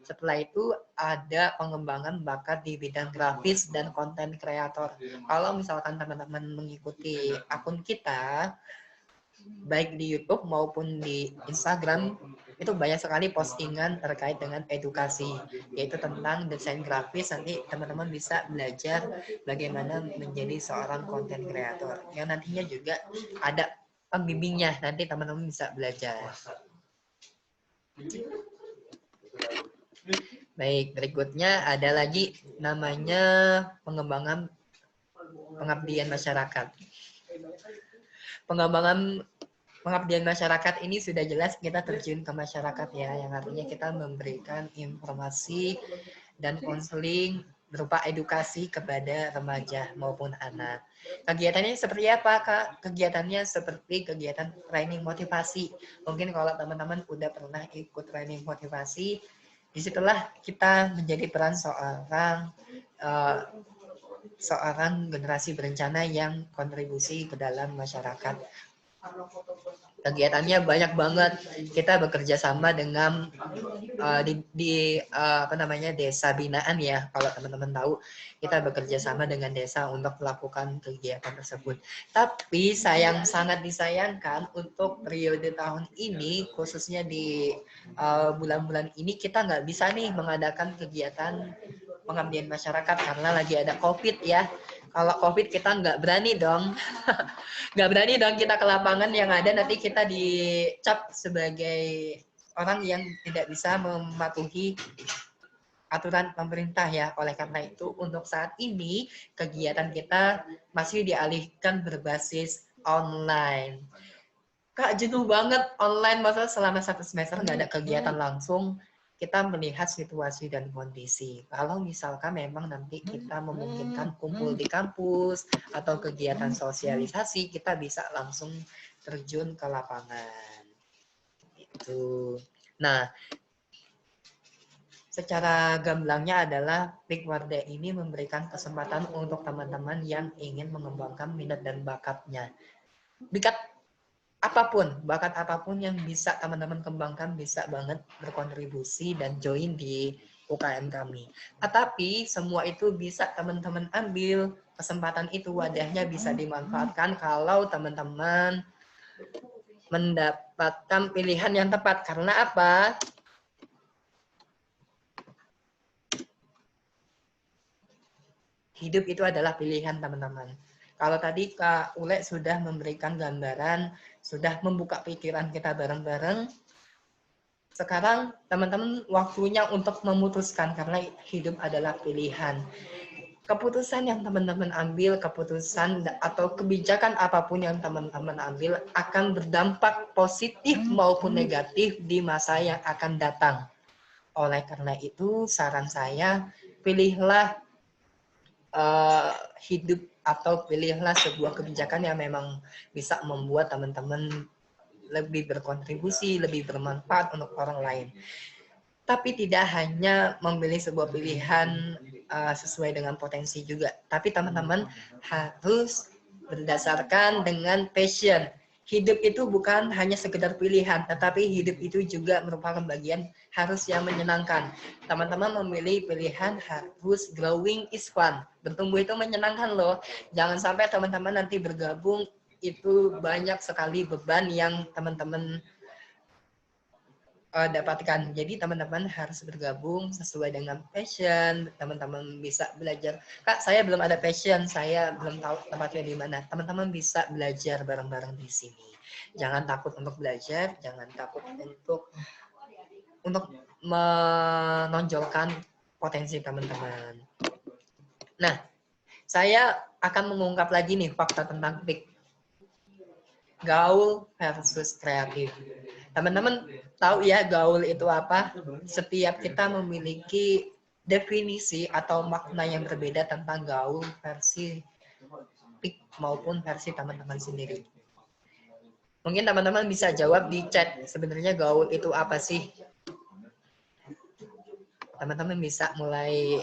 Setelah itu ada pengembangan bakat di bidang grafis dan konten kreator. Kalau misalkan teman-teman mengikuti akun kita, baik di YouTube maupun di Instagram, itu banyak sekali postingan terkait dengan edukasi, yaitu tentang desain grafis. Nanti teman-teman bisa belajar bagaimana menjadi seorang konten kreator. Yang nantinya juga ada pembimbingnya, nanti teman-teman bisa belajar. Baik, berikutnya ada lagi namanya pengembangan pengabdian masyarakat. Pengembangan pengabdian masyarakat ini sudah jelas kita terjun ke masyarakat ya, yang artinya kita memberikan informasi dan konseling berupa edukasi kepada remaja maupun anak. Kegiatannya seperti apa, Kak? Kegiatannya seperti kegiatan training motivasi. Mungkin kalau teman-teman udah pernah ikut training motivasi, disitulah kita menjadi peran seorang generasi berencana yang kontribusi ke dalam masyarakat. Kegiatannya banyak banget. Kita bekerja sama dengan desa binaan ya. Kalau teman-teman tahu, kita bekerja sama dengan desa untuk melakukan kegiatan tersebut. Tapi sangat disayangkan untuk periode tahun ini, khususnya di bulan-bulan ini kita nggak bisa nih mengadakan kegiatan pengabdian masyarakat karena lagi ada COVID ya. Kalau COVID kita nggak berani dong. Nggak berani dong kita ke lapangan, yang ada nanti kita dicap sebagai orang yang tidak bisa mematuhi aturan pemerintah ya. Oleh karena itu untuk saat ini kegiatan kita masih dialihkan berbasis online. Kak, jenuh banget online, masa selama 1 semester nggak ada kegiatan langsung. Kita melihat situasi dan kondisi. Kalau misalkan memang nanti kita memungkinkan kumpul di kampus atau kegiatan sosialisasi, kita bisa langsung terjun ke lapangan. Itu. Nah, secara gamblangnya adalah Pikwarda ini memberikan kesempatan untuk teman-teman yang ingin mengembangkan minat dan bakatnya. Bakat apapun yang bisa teman-teman kembangkan bisa banget berkontribusi dan join di UKM kami. Tetapi semua itu bisa teman-teman ambil, kesempatan itu wadahnya bisa dimanfaatkan kalau teman-teman mendapatkan pilihan yang tepat. Karena apa? Hidup itu adalah pilihan, teman-teman. Kalau tadi Kak Ule sudah memberikan gambaran, sudah membuka pikiran kita bareng-bareng, sekarang teman-teman waktunya untuk memutuskan, karena hidup adalah pilihan. Keputusan yang teman-teman ambil, keputusan atau kebijakan apapun yang teman-teman ambil akan berdampak positif maupun negatif di masa yang akan datang. Oleh karena itu, saran saya, pilihlah hidup atau pilihlah sebuah kebijakan yang memang bisa membuat teman-teman lebih berkontribusi, lebih bermanfaat untuk orang lain. Tapi tidak hanya memilih sebuah pilihan sesuai dengan potensi juga. Tapi teman-teman harus berdasarkan dengan passion. Hidup itu bukan hanya sekedar pilihan, tetapi hidup itu juga merupakan bagian harus yang menyenangkan. Teman-teman memilih pilihan harus growing is fun. Bertumbuh itu menyenangkan loh. Jangan sampai teman-teman nanti bergabung itu banyak sekali beban yang teman-teman dapatkan. Jadi teman-teman harus bergabung sesuai dengan passion. Teman-teman bisa belajar. Kak, saya belum ada passion, saya belum tahu tempatnya di mana. Teman-teman bisa belajar bareng-bareng di sini. Jangan takut untuk belajar, jangan takut untuk menonjolkan potensi teman-teman. Nah, saya akan mengungkap lagi nih fakta tentang PIK. Gaul versus kreatif. Teman-teman tahu ya gaul itu apa? Setiap kita memiliki definisi atau makna yang berbeda tentang gaul versi PIK maupun versi teman-teman sendiri. Mungkin teman-teman bisa jawab di chat, sebenarnya gaul itu apa sih? Teman-teman bisa mulai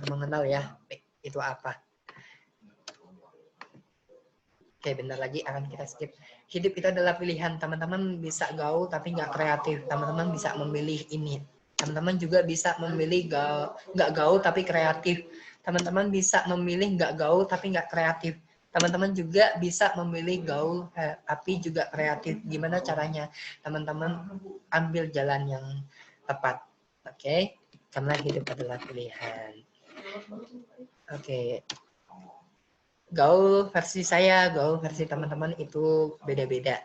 mengenal ya PIK itu apa. Oke, bentar lagi akan kita skip. Hidup itu adalah pilihan. Teman-teman bisa gaul tapi nggak kreatif. Teman-teman bisa memilih ini. Teman-teman juga bisa memilih nggak gaul tapi kreatif. Teman-teman bisa memilih nggak gaul tapi nggak kreatif. Teman-teman juga bisa memilih gaul tapi juga kreatif. Gimana caranya? Teman-teman ambil jalan yang tepat. Oke? Karena hidup adalah pilihan. Oke. Gaul versi saya, gaul versi teman-teman itu beda-beda.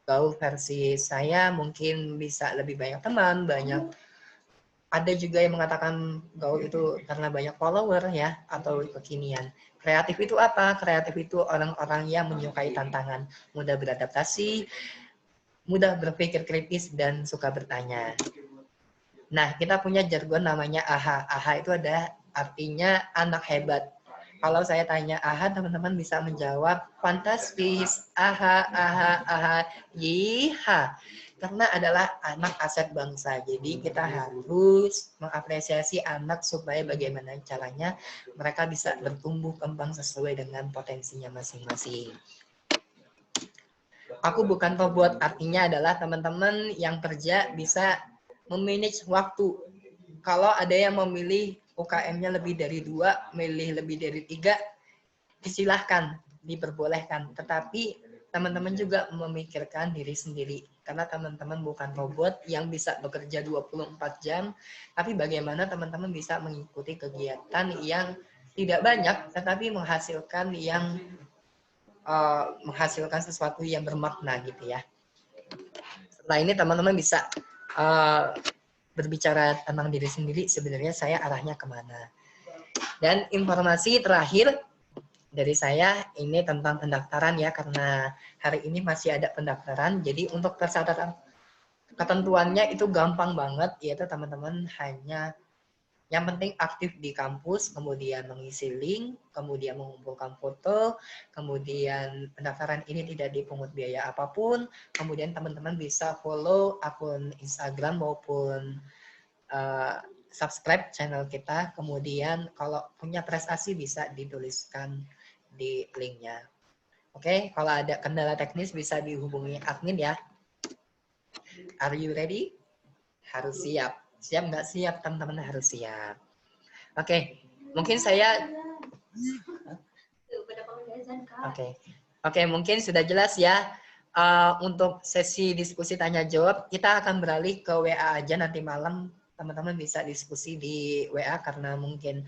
Gaul versi saya mungkin bisa lebih banyak teman, banyak. Ada juga yang mengatakan gaul itu karena banyak follower ya, atau kekinian. Kreatif itu apa? Kreatif itu orang-orang yang menyukai tantangan, mudah beradaptasi, mudah berpikir kritis, dan suka bertanya. Nah, kita punya jargon namanya AHA. AHA itu ada artinya anak hebat. Kalau saya tanya AHA, teman-teman bisa menjawab fantastis, AHA, AHA, AHA, yiha. Karena adalah anak aset bangsa. Jadi kita harus mengapresiasi anak supaya bagaimana caranya mereka bisa bertumbuh kembang sesuai dengan potensinya masing-masing. Aku bukan robot, artinya adalah teman-teman yang kerja bisa memanage waktu. Kalau ada yang memilih UKM-nya lebih dari 2, milih lebih dari 3, disilahkan, diperbolehkan. Tetapi teman-teman juga memikirkan diri sendiri. Karena teman-teman bukan robot yang bisa bekerja 24 jam, tapi bagaimana teman-teman bisa mengikuti kegiatan yang tidak banyak, tetapi menghasilkan sesuatu yang bermakna gitu ya. Setelah ini teman-teman bisa berbicara tentang diri sendiri, sebenarnya saya arahnya kemana. Dan informasi terakhir dari saya ini tentang pendaftaran ya, karena hari ini masih ada pendaftaran. Jadi untuk persyaratan ketentuannya itu gampang banget, yaitu teman-teman hanya yang penting aktif di kampus, kemudian mengisi link, kemudian mengumpulkan foto, kemudian pendaftaran ini tidak dipungut biaya apapun, kemudian teman-teman bisa follow akun Instagram maupun subscribe channel kita, kemudian kalau punya prestasi bisa dituliskan di linknya. Oke, kalau ada kendala teknis bisa dihubungi admin ya. Are you ready? Harus siap. Siap nggak siap, teman-teman harus siap. Oke, mungkin saya... Oke, mungkin sudah jelas ya. Untuk sesi diskusi tanya jawab, kita akan beralih ke WA aja nanti malam. Teman-teman bisa diskusi di WA karena mungkin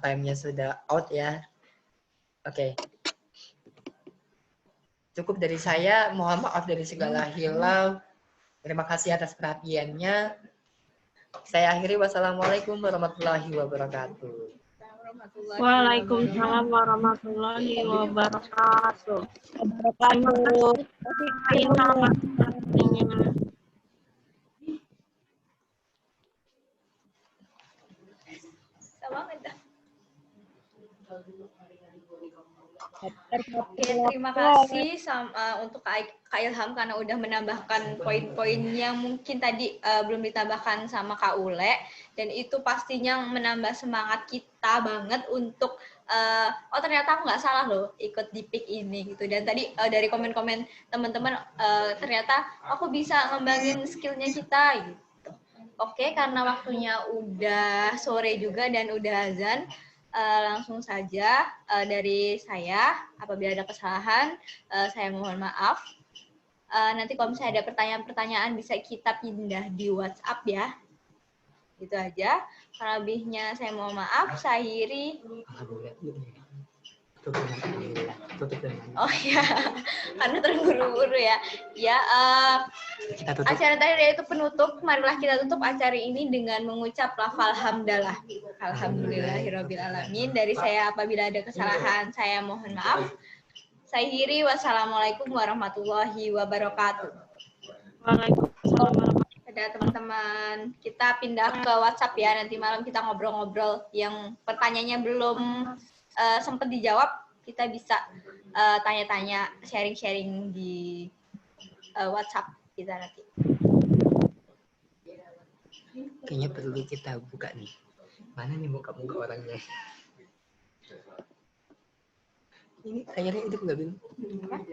time-nya sudah out ya. Oke. Cukup dari saya, mohon maaf dari segala hilau. Terima kasih atas perhatiannya. Saya akhiri, wassalamualaikum warahmatullahi wabarakatuh. Waalaikumsalam warahmatullahi wabarakatuh. Terima kasih. Oke, terima kasih untuk Kak Ilham karena udah menambahkan poin-poin yang mungkin tadi belum ditambahkan sama Kak Ule, dan itu pastinya menambah semangat kita banget untuk oh ternyata aku nggak salah loh ikut di PIK ini gitu. Dan tadi dari komen-komen teman-teman ternyata aku bisa ngembangin skillnya kita gitu. Oke, karena waktunya udah sore juga dan udah azan, langsung saja dari saya. Apabila ada kesalahan, saya mohon maaf. Nanti kalau misalnya ada pertanyaan-pertanyaan bisa kita pindah di WhatsApp ya. Gitu aja. Kalau lebihnya saya mohon maaf. Saya akhiri. Oh ya, karena terburu-buru ya. Ya, acara tadi itu penutup. Marilah kita tutup acara ini dengan mengucap lafal hamdalah. Alhamdulillahirobbilalamin. Dari saya apabila ada kesalahan, saya mohon maaf. Saya akhiri. Wassalamualaikum warahmatullahi wabarakatuh. Waalaikumsalam warahmatullahi Ada teman-teman, kita pindah ke WhatsApp ya. Nanti malam kita ngobrol-ngobrol. Yang pertanyaannya belum sempat dijawab, kita bisa tanya-tanya, sharing-sharing di WhatsApp kita nanti. Kayaknya perlu kita buka nih. Mana nih muka-muka orangnya? Ini layarnya hidup nggak, Bin?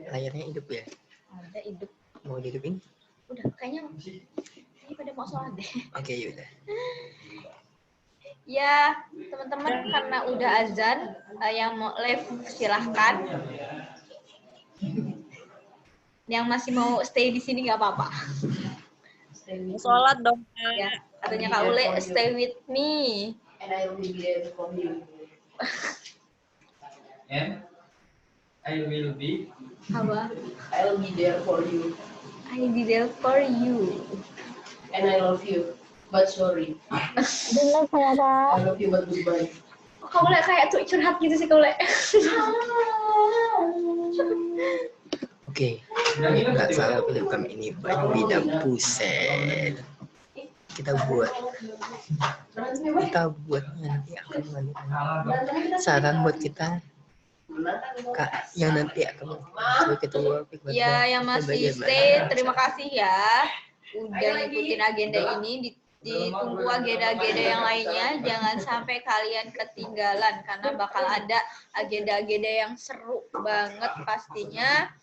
Layarnya hidup ya? Ada hidup. Mau dihidupin? Udah, kayaknya pada mau sholat deh. Oke, yaudah. Ya, teman-teman, karena udah azan, yang mau live silahkan. Yang masih mau stay di sini nggak apa-apa. Sholat dong. Ya, katanya Kak Ule, stay with me. And I will be there for you. And I will be Apa? I'll be there for you. I'll be there for you. And I love you. But sorry. I love you but goodbye. Kok Kak Ule kayak tuh curhat gitu sih Kak Ule? Oke, nggak salah film kami ini berbeda buset. Kita buat nanti akan mengandung saran buat kita Kak yang nanti akan kita buat. Ya, yang masih stay, terima kasih ya. Udah ngikutin agenda ini, ditunggu agenda-agenda yang lainnya. Jangan sampai kalian ketinggalan, karena bakal ada agenda-agenda yang seru banget pastinya.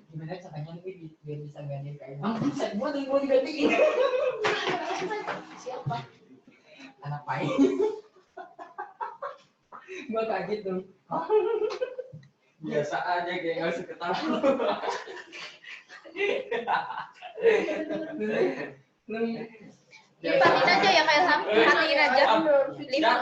Gimana caranya nih biar bisa gantiin kayak bisa mau digantiin. Siapa? Anak Pai. Gua kaget tuh. biasa aja kayak nggak usah ketawa. Lipatin aja ya kayak Sam, matiin aja. Lipat.